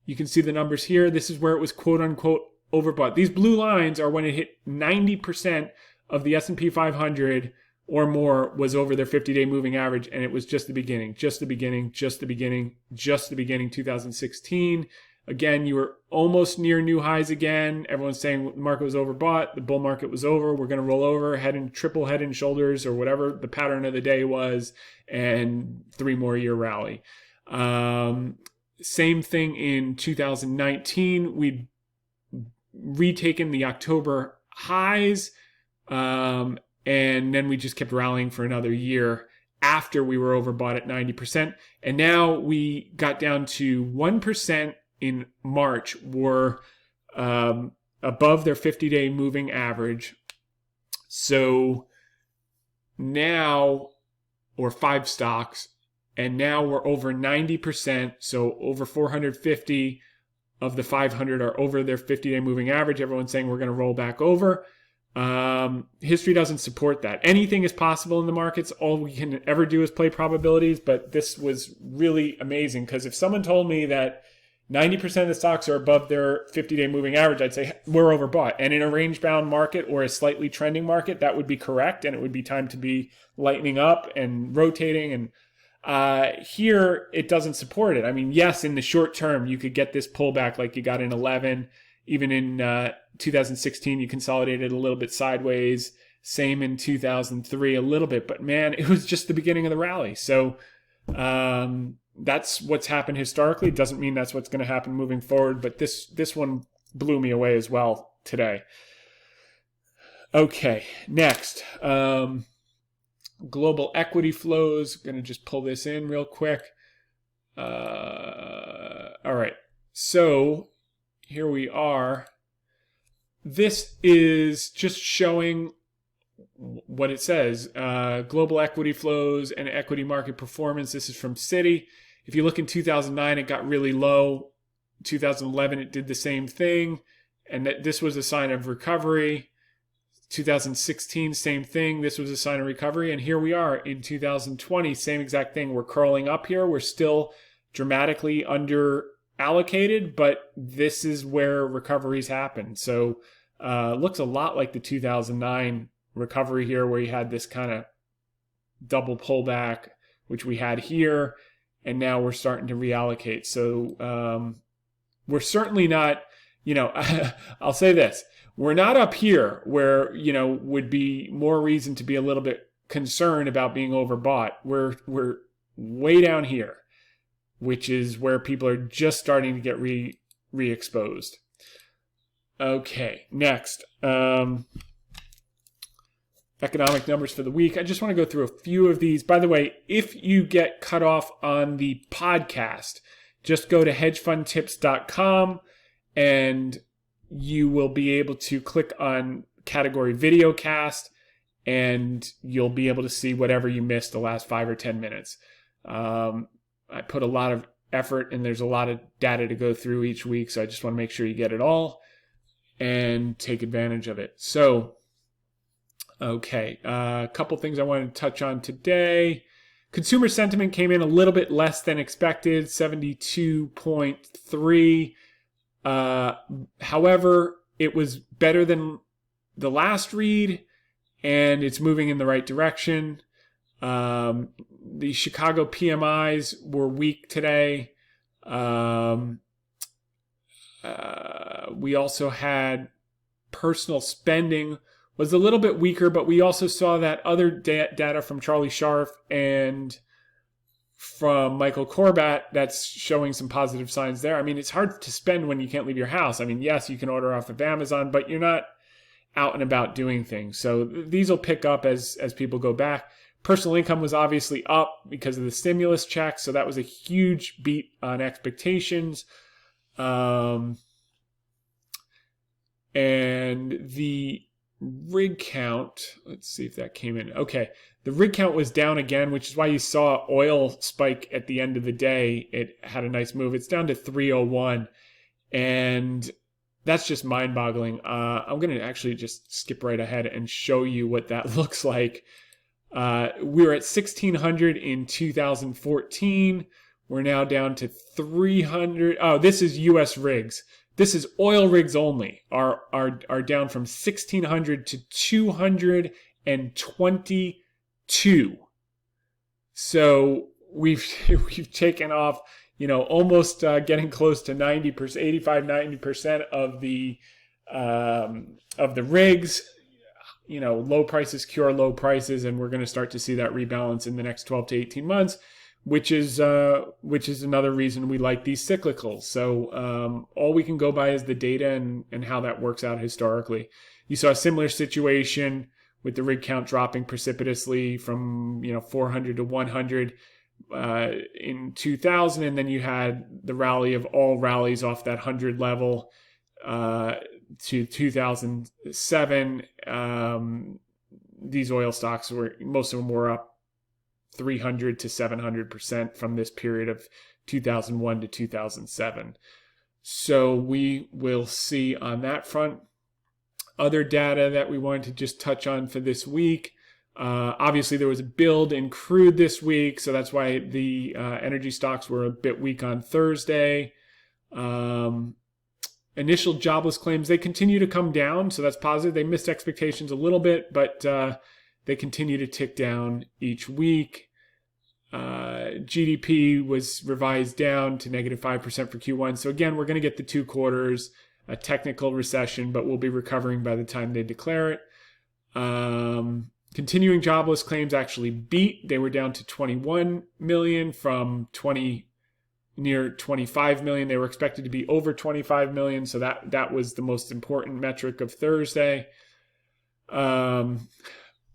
You can see the numbers here. This is where it was quote-unquote overbought. These blue lines are when it hit 90% of the S&P 500 or more was over their 50-day moving average, and it was just the beginning, 2016. Again, you were almost near new highs again. Everyone's saying the market was overbought, the bull market was over, we're going to roll over, triple head and shoulders, or whatever the pattern of the day was, and 3 more year rally. Same thing in 2019. We'd retaken the October highs, and then we just kept rallying for another year after we were overbought at 90%. And now we got down to 1% in March, were above their 50-day moving average. So now, or 5 stocks, and now we're over 90%, so over 450 of the 500 are over their 50-day moving average. Everyone's saying we're going to roll back over. History doesn't support that. Anything is possible in the markets. All we can ever do is play probabilities, but this was really amazing, because if someone told me that 90% of the stocks are above their 50-day moving average, I'd say we're overbought. And in a range-bound market or a slightly trending market, that would be correct, and it would be time to be lightening up and rotating. And here, it doesn't support it. I mean, yes, in the short term, you could get this pullback like you got in 11. Even in 2016, you consolidated a little bit sideways. Same in 2003, a little bit. But man, it was just the beginning of the rally. So that's what's happened historically. Doesn't mean that's what's going to happen moving forward. But this one blew me away as well today. Okay, next. Global equity flows. Going to just pull this in real quick. All right. So here we are. This is just showing what it says. Global equity flows and equity market performance. This is from Citi. If you look in 2009, it got really low. 2011, it did the same thing. And this was a sign of recovery. 2016, same thing. This was a sign of recovery. And here we are in 2020, same exact thing. We're curling up here. We're still dramatically under allocated, but this is where recoveries happen. So looks a lot like the 2009 recovery here, where you had this kind of double pullback, which we had here, and now we're starting to reallocate. So we're certainly not, I'll say this, we're not up here where, would be more reason to be a little bit concerned about being overbought. We're way down here, which is where people are just starting to get re-exposed. Okay, next. economic numbers for the week. I just want to go through a few of these. By the way, if you get cut off on the podcast, just go to hedgefundtips.com and you will be able to click on category VideoCast and you'll be able to see whatever you missed the last 5 or 10 minutes. I put a lot of effort and there's a lot of data to go through each week, so I just want to make sure you get it all and take advantage of it. So, okay, a couple things I wanted to touch on today. Consumer sentiment came in a little bit less than expected, 72.3. However, it was better than the last read, and it's moving in the right direction. The Chicago PMIs were weak today. We also had personal spending was a little bit weaker, but we also saw that other data from Charlie Scharf and from Michael Corbat that's showing some positive signs there. I mean, it's hard to spend when you can't leave your house. I mean, yes, you can order off of Amazon, but you're not out and about doing things. So these will pick up as people go back. Personal income was obviously up because of the stimulus check, so that was a huge beat on expectations. And the rig count, let's see if that came in. Okay, the rig count was down again, which is why you saw oil spike at the end of the day. It had a nice move. It's down to 301, and that's just mind-boggling. I'm going to actually just skip right ahead and show you what that looks like. We were at 1,600 in 2014. We're now down to 300. Oh, this is U.S. rigs. This is oil rigs only are down from 1,600 to 222. So we've taken off, almost getting close to 90%, 85-90% of the rigs. Low prices cure low prices, and we're going to start to see that rebalance in the next 12 to 18 months, which is another reason we like these cyclicals. So all we can go by is the data and how that works out historically. You saw a similar situation with the rig count dropping precipitously from 400 to 100 in 2000, and then you had the rally of all rallies off that 100 level to 2007. These oil stocks most of them were up 300 to 700% from this period of 2001 to 2007. So we will see on that front. Other data that we wanted to just touch on for this week. Obviously, there was a build in crude this week, so that's why the energy stocks were a bit weak on Thursday. Initial jobless claims, they continue to come down, so that's positive. They missed expectations a little bit, but they continue to tick down each week. GDP was revised down to negative 5% for Q1. So again, we're going to get the 2 quarters, a technical recession, but we'll be recovering by the time they declare it. Continuing jobless claims actually beat. They were down to 21 million from near 25 million. They were expected to be over 25 million. So that was the most important metric of Thursday.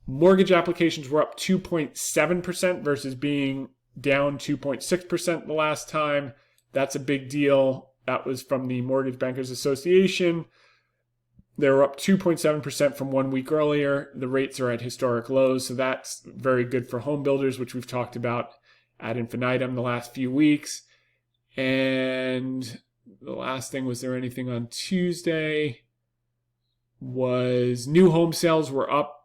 Mortgage applications were up 2.7% versus being down 2.6% the last time. That's a big deal. That was from the Mortgage Bankers Association. They were up 2.7% from 1 week earlier. The rates are at historic lows, so that's very good for home builders, which we've talked about ad infinitum the last few weeks. And the last thing, was there anything on Tuesday? Was new home sales were up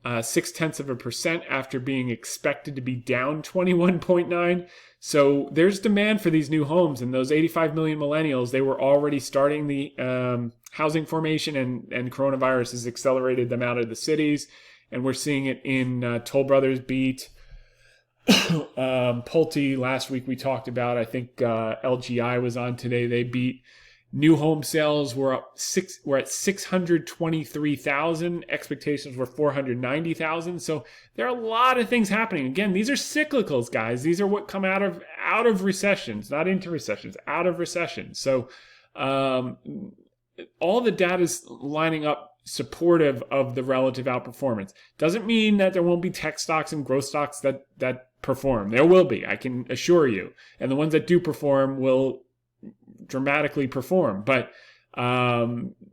0.6% after being expected to be down 21.9. So there's demand for these new homes, and those 85 million millennials, they were already starting the housing formation, and coronavirus has accelerated them out of the cities. And we're seeing it in Toll Brothers beat. Pulte last week we talked about, I think LGI was on today. They beat. New home sales were up we're at 623,000. Expectations were 490,000. So there are a lot of things happening. Again, these are cyclicals, guys. These are what come out of recessions, not into recessions, out of recessions. So all the data is lining up supportive of the relative outperformance. Doesn't mean that there won't be tech stocks and growth stocks that perform. There will be, I can assure you. And the ones that do perform will dramatically perform. But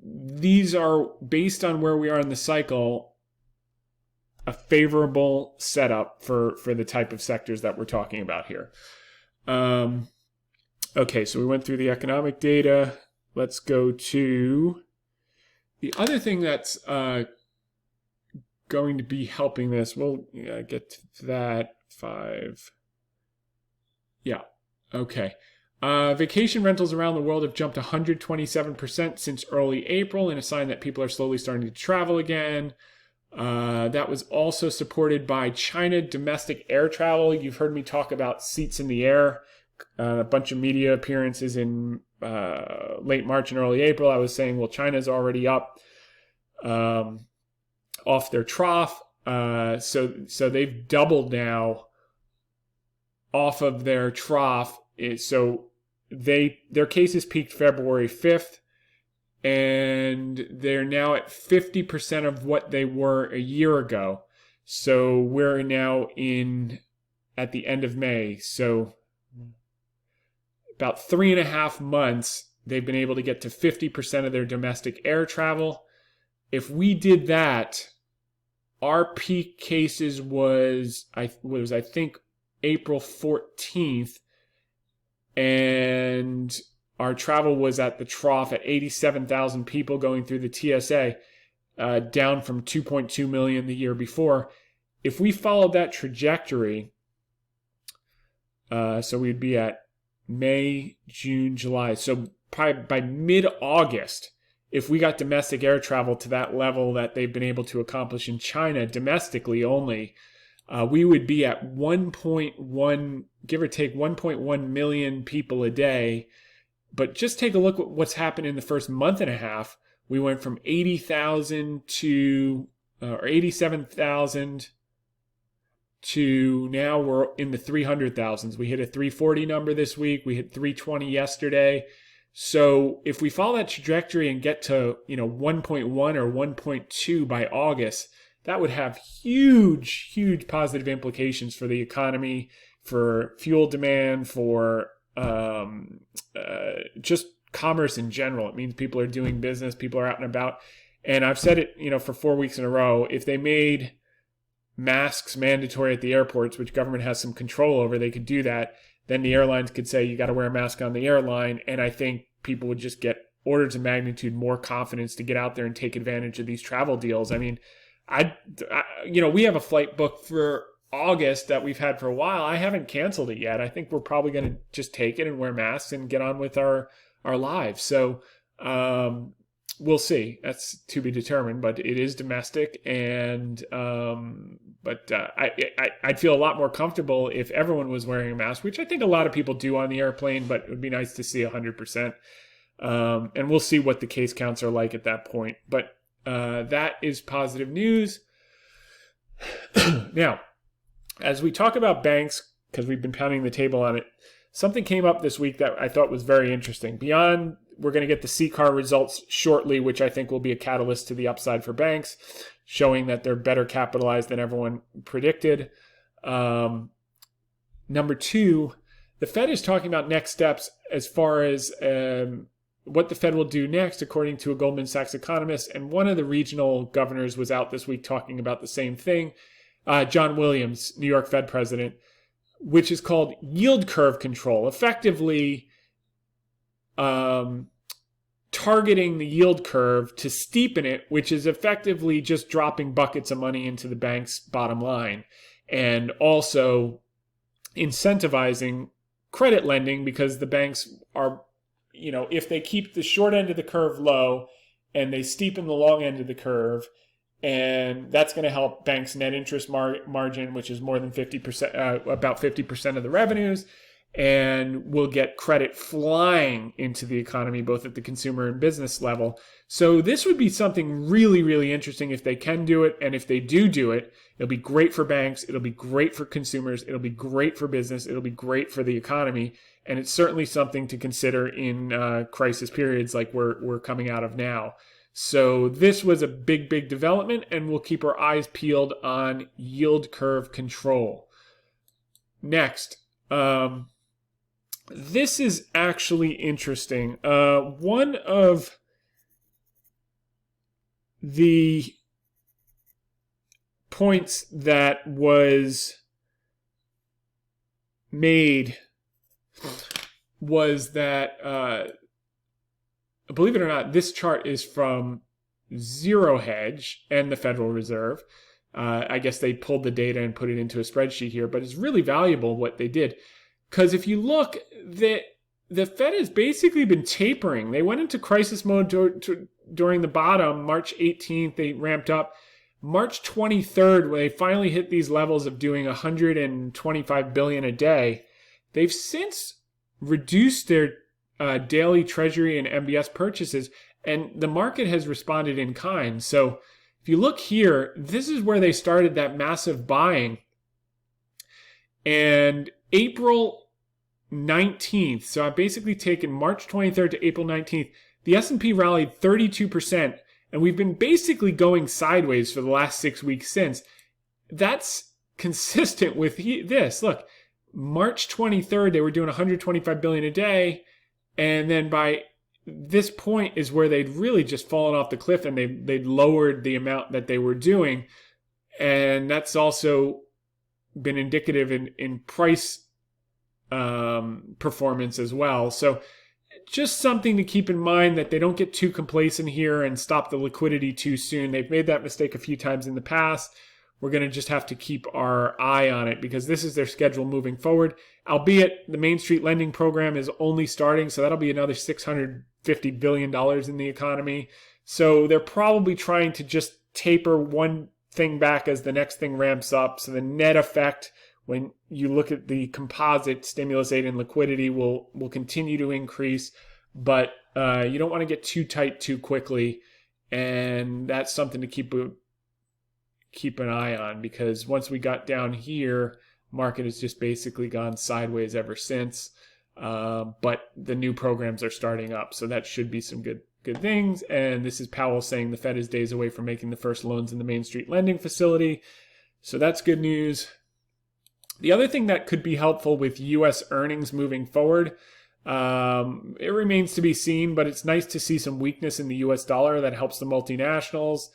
these are, based on where we are in the cycle, a favorable setup for the type of sectors that we're talking about here. Okay, so we went through the economic data. Let's go to the other thing that's going to be helping this. We'll get to that. 5. Yeah, okay. Vacation rentals around the world have jumped 127% since early April, in a sign that people are slowly starting to travel again. That was also supported by China domestic air travel. You've heard me talk about seats in the air, a bunch of media appearances in late March and early April. I was saying, well, China's already up off their trough. So they've doubled now off of their trough. So their cases peaked February 5th, and they're now at 50% of what they were a year ago. So we're now at the end of May. So about 3.5 months, they've been able to get to 50% of their domestic air travel. If we did that, our peak cases was I think April 14th, and our travel was at the trough at 87,000 people going through the TSA, down from 2.2 million the year before. If we followed that trajectory, so we'd be at May, June, July. So probably by mid-August, if we got domestic air travel to that level that they've been able to accomplish in China domestically only, we would be at 1.1, give or take 1.1 million people a day. But just take a look at what's happened in the first month and a half. We went from 80,000 or 87,000 to now we're in the 300,000s. We hit a 340 number this week. We hit 320 yesterday. So if we follow that trajectory and get to 1.1 or 1.2 by August, that would have huge positive implications for the economy, for fuel demand, for just commerce in general. It means people are doing business, people are out and about. And I've said it, for 4 weeks in a row. If they made masks mandatory at the airports, which government has some control over, they could do that. Then the airlines could say you got to wear a mask on the airline, and I think people would just get orders of magnitude more confidence to get out there and take advantage of these travel deals. I mean, we have a flight booked for August that we've had for a while. I haven't canceled it yet. I think we're probably going to just take it and wear masks and get on with our lives. So we'll see. That's to be determined, but it is domestic. And I'd feel a lot more comfortable if everyone was wearing a mask, which I think a lot of people do on the airplane, but it would be nice to see 100%. And we'll see what the case counts are like at that point. But that is positive news. Now, as we talk about banks, because we've been pounding the table on it, something came up this week that I thought was very interesting. Beyond, we're going to get the CCAR results shortly, which I think will be a catalyst to the upside for banks, showing that they're better capitalized than everyone predicted. Number two, the Fed is talking about next steps as far as what the Fed will do next, according to a Goldman Sachs economist. And one of the regional governors was out this week talking about the same thing. John Williams, New York Fed president, which is called yield curve control, effectively targeting the yield curve to steepen it, which is effectively just dropping buckets of money into the bank's bottom line, and also incentivizing credit lending, because the banks are, if they keep the short end of the curve low and they steepen the long end of the curve, and that's going to help banks' net interest margin, which is more than 50%, about 50% of the revenues, and we'll get credit flying into the economy, both at the consumer and business level. So this would be something really, really interesting if they can do it. And if they do it, it'll be great for banks. It'll be great for consumers. It'll be great for business. It'll be great for the economy. And it's certainly something to consider in crisis periods like we're coming out of now. So this was a big development, and we'll keep our eyes peeled on yield curve control. Next, this is actually interesting. One of the points that was made was that, believe it or not, this chart is from Zero Hedge and the Federal Reserve. I guess they pulled the data and put it into a spreadsheet here, but it's really valuable what they did. Because if you look, the Fed has basically been tapering. They went into crisis mode during the bottom. March 18th, they ramped up. March 23rd, when they finally hit these levels of doing 125 billion a day, they've since reduced their daily Treasury and MBS purchases, and the market has responded in kind. So if you look here, this is where they started that massive buying. And April 19th, so I've basically taken March 23rd to April 19th, the S&P rallied 32%, and we've been basically going sideways for the last 6 weeks since. That's consistent with this. Look, March 23rd, they were doing 125 billion a day, and then by this point is where they'd really just fallen off the cliff, and they'd lowered the amount that they were doing. And that's also been indicative in price performance as well. So just something to keep in mind, that they don't get too complacent here and stop the liquidity too soon. They've made that mistake a few times in the past. We're going to just have to keep our eye on it, because this is their schedule moving forward. Albeit the Main Street lending program is only starting, so that'll be another $650 billion in the economy. So they're probably trying to just taper one thing back as the next thing ramps up. So the net effect, when you look at the composite stimulus aid and liquidity, will continue to increase. But you don't want to get too tight too quickly. And that's something to keep an eye on, because once we got down here, market has just basically gone sideways ever since. But the new programs are starting up, so that should be some good things. And this is Powell saying the Fed is days away from making the first loans in the Main Street lending facility. So that's good news. The other thing that could be helpful with U.S. earnings moving forward, it remains to be seen, but it's nice to see some weakness in the U.S. dollar. That helps the multinationals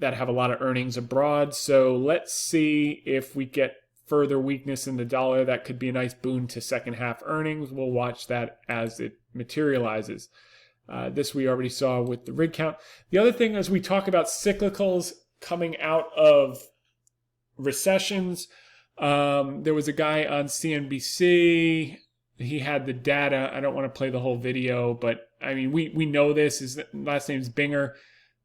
that have a lot of earnings abroad. So let's see if we get further weakness in the dollar. That could be a nice boon to second half earnings. We'll watch that as it materializes. This we already saw with the rig count. The other thing, as we talk about cyclicals coming out of recessions, there was a guy on CNBC. He had the data. I don't want to play the whole video, but I mean, we know this. His last name is Binger.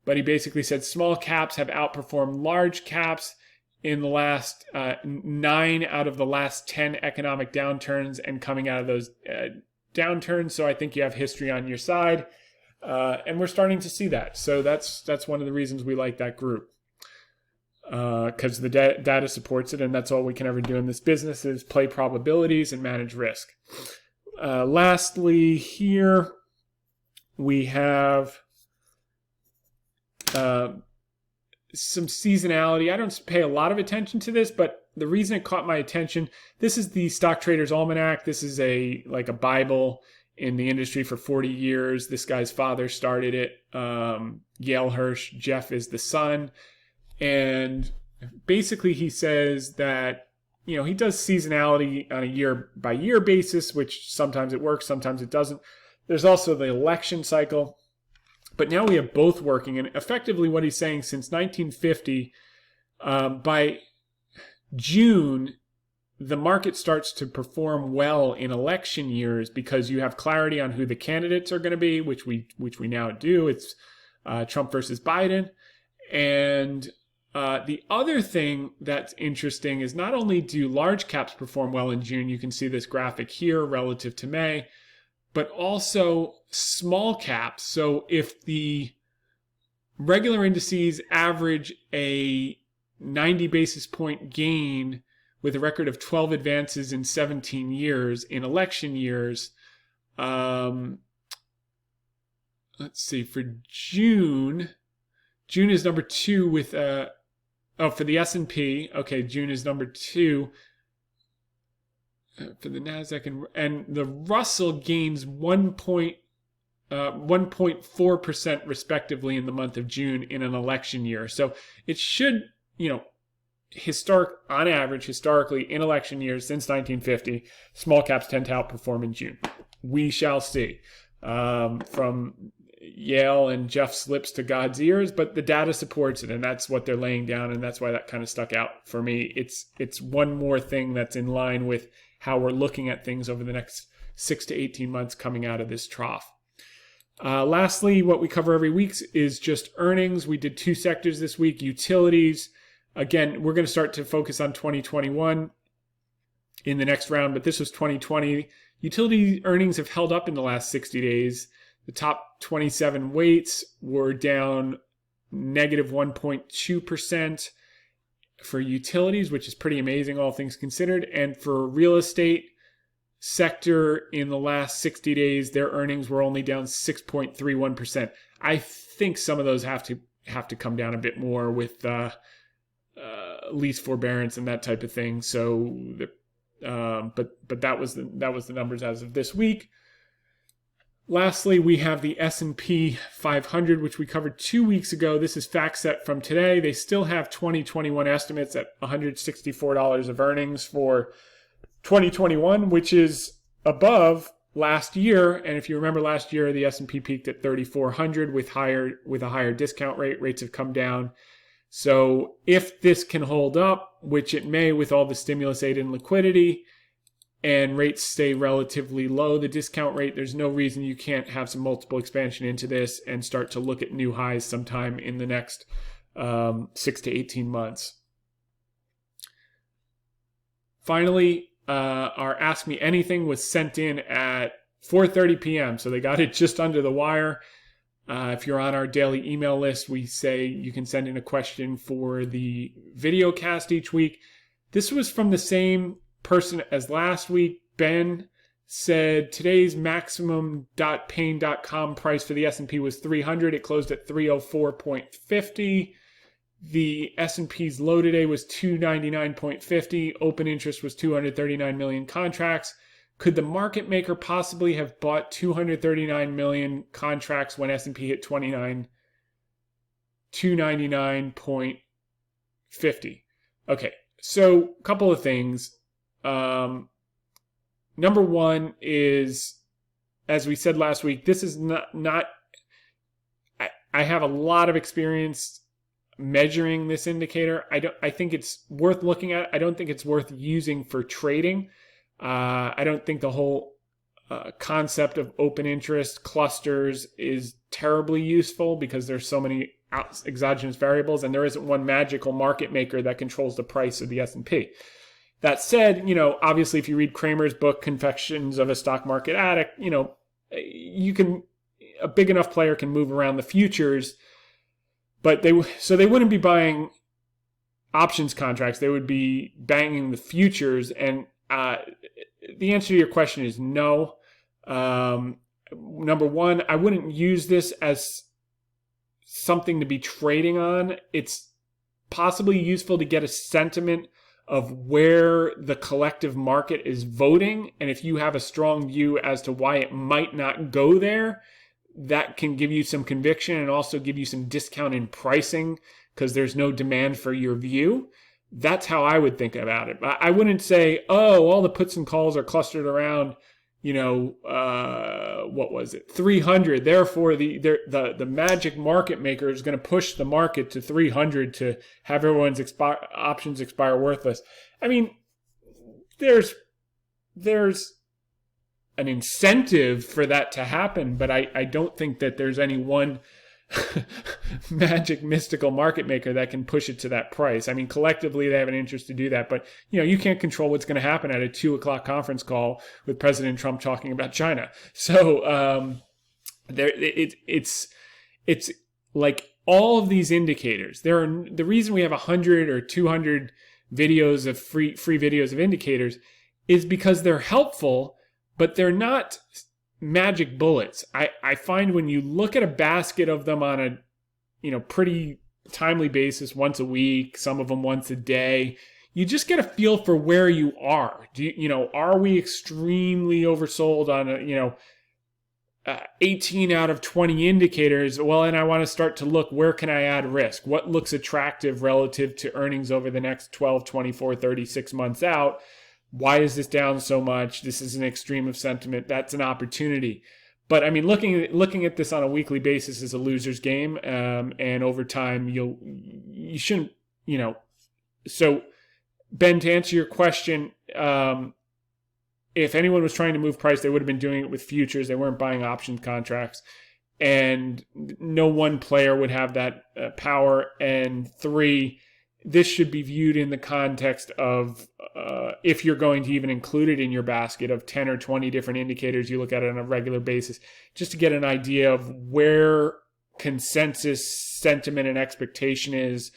But he basically said small caps have outperformed large caps in the last 9 out of the last 10 economic downturns, and coming out of those downturns. So I think you have history on your side, and we're starting to see that. So that's one of the reasons we like that group, because the data supports it, and that's all we can ever do in this business is play probabilities and manage risk. Lastly, here we have some seasonality. I don't pay a lot of attention to this, but the reason it caught my attention, this is the Stock Traders Almanac. This is like a Bible in the industry for 40 years. This guy's father started it, Yale Hirsch. Jeff is the son. And basically he says that, he does seasonality on a year-by-year basis, which sometimes it works, sometimes it doesn't. There's also the election cycle. But now we have both working, and effectively what he's saying, since 1950, by June, the market starts to perform well in election years, because you have clarity on who the candidates are going to be, which we now do. It's Trump versus Biden. And the other thing that's interesting is, not only do large caps perform well in June, you can see this graphic here relative to May, but also small caps. So if the regular indices average a 90 basis point gain with a record of 12 advances in 17 years in election years, let's see, for June is number 2 with, for the S&P. Okay, June is number 2. For the NASDAQ, and the Russell gains 1.4% respectively in the month of June in an election year. So it should, on average, historically, in election years since 1950, small caps tend to outperform in June. We shall see. From Yale and Jeff's lips to God's ears, but the data supports it, and that's what they're laying down, and that's why that kind of stuck out for me. It's one more thing that's in line with how we're looking at things over the next 6 to 18 months coming out of this trough. Lastly, what we cover every week is just earnings. We did 2 sectors this week. Utilities. Again, we're going to start to focus on 2021 in the next round, but this was 2020. Utility earnings have held up in the last 60 days. The top 27 weights were down negative 1.2%. for utilities, which is pretty amazing, all things considered. And for real estate sector in the last 60 days, their earnings were only down 6.31%. I think some of those have to come down a bit more with lease forbearance and that type of thing. So, but that was the numbers as of this week. Lastly, we have the S&P 500, which we covered 2 weeks ago. This is FactSet from today. They still have 2021 estimates at $164 of earnings for 2021, which is above last year. And if you remember last year, the S&P peaked at 3,400 with a higher discount rate. Rates have come down. So if this can hold up, which it may with all the stimulus aid and liquidity, and rates stay relatively low, the discount rate, there's no reason you can't have some multiple expansion into this and start to look at new highs sometime in the next 6 to 18 months. Finally, our Ask Me Anything was sent in at 4:30 p.m., so they got it just under the wire. If you're on our daily email list, we say you can send in a question for the VideoCast each week. This was from the same person as last week. Ben said today's maximum.pain.com price for the S&P was 300. It closed at 304.50. The S&P's low today was 299.50. Open interest was 239 million contracts. Could the market maker possibly have bought 239 million contracts when S&P hit 299.50? Okay, so a couple of things. Number one is, as we said last week, this is not I have a lot of experience measuring this indicator. I think it's worth looking at. I don't think it's worth using for trading. I don't think the whole concept of open interest clusters is terribly useful because there's so many exogenous variables, and there isn't one magical market maker that controls the price of the S&P. That said, obviously if you read Kramer's book, Confessions of a Stock Market Addict, a big enough player can move around the futures, but they wouldn't be buying options contracts. They would be banging the futures. And the answer to your question is no. Number one, I wouldn't use this as something to be trading on. It's possibly useful to get a sentiment of where the collective market is voting. And if you have a strong view as to why it might not go there, that can give you some conviction and also give you some discount in pricing because there's no demand for your view. That's how I would think about it. I wouldn't say, all the puts and calls are clustered around, 300. Therefore, the magic market maker is going to push the market to 300 to have everyone's options expire worthless. I mean, there's an incentive for that to happen, but I don't think that there's any one magic mystical market maker that can push it to that price. I mean, collectively they have an interest to do that, but you can't control what's going to happen at a 2:00 conference call with President Trump talking about China. So it's like all of these indicators. The reason we have 100 or 200 videos of free videos of indicators is because they're helpful, but they're not magic bullets. I find when you look at a basket of them on a pretty timely basis, once a week, some of them once a day, you just get a feel for where you are. Are we extremely oversold on 18 out of 20 indicators? Well, and I want to start to look, where can I add risk? What looks attractive relative to earnings over the next 12, 24, 36 months out? Why is this down so much? This is an extreme of sentiment. That's an opportunity. But I mean, looking at this on a weekly basis is a loser's game, and over time you shouldn't. So Ben, to answer your question, if anyone was trying to move price, they would have been doing it with futures. They weren't buying option contracts, and no one player would have that power. And three, this should be viewed in the context of if you're going to even include it in your basket of 10 or 20 different indicators you look at it on a regular basis, just to get an idea of where consensus sentiment and expectation is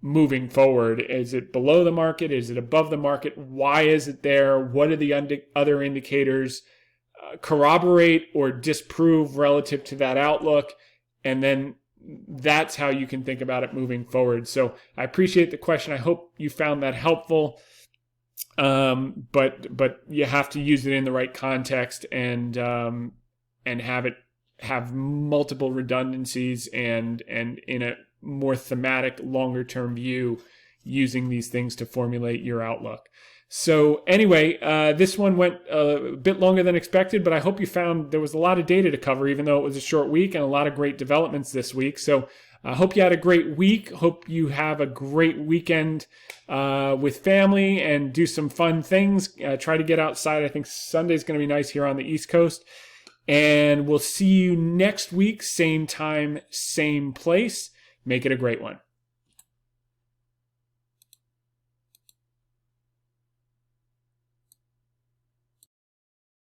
moving forward. Is it below the market? Is it above the market? Why is it there? What are the other indicators corroborate or disprove relative to that outlook? And then that's how you can think about it moving forward. So I appreciate the question. I hope you found that helpful. But you have to use it in the right context and have multiple redundancies and in a more thematic, longer term view, using these things to formulate your outlook. So anyway, this one went a bit longer than expected, but I hope you found there was a lot of data to cover, even though it was a short week, and a lot of great developments this week. So I hope you had a great week. Hope you have a great weekend with family and do some fun things. Try to get outside. I think Sunday's going to be nice here on the East Coast. And we'll see you next week, same time, same place. Make it a great one.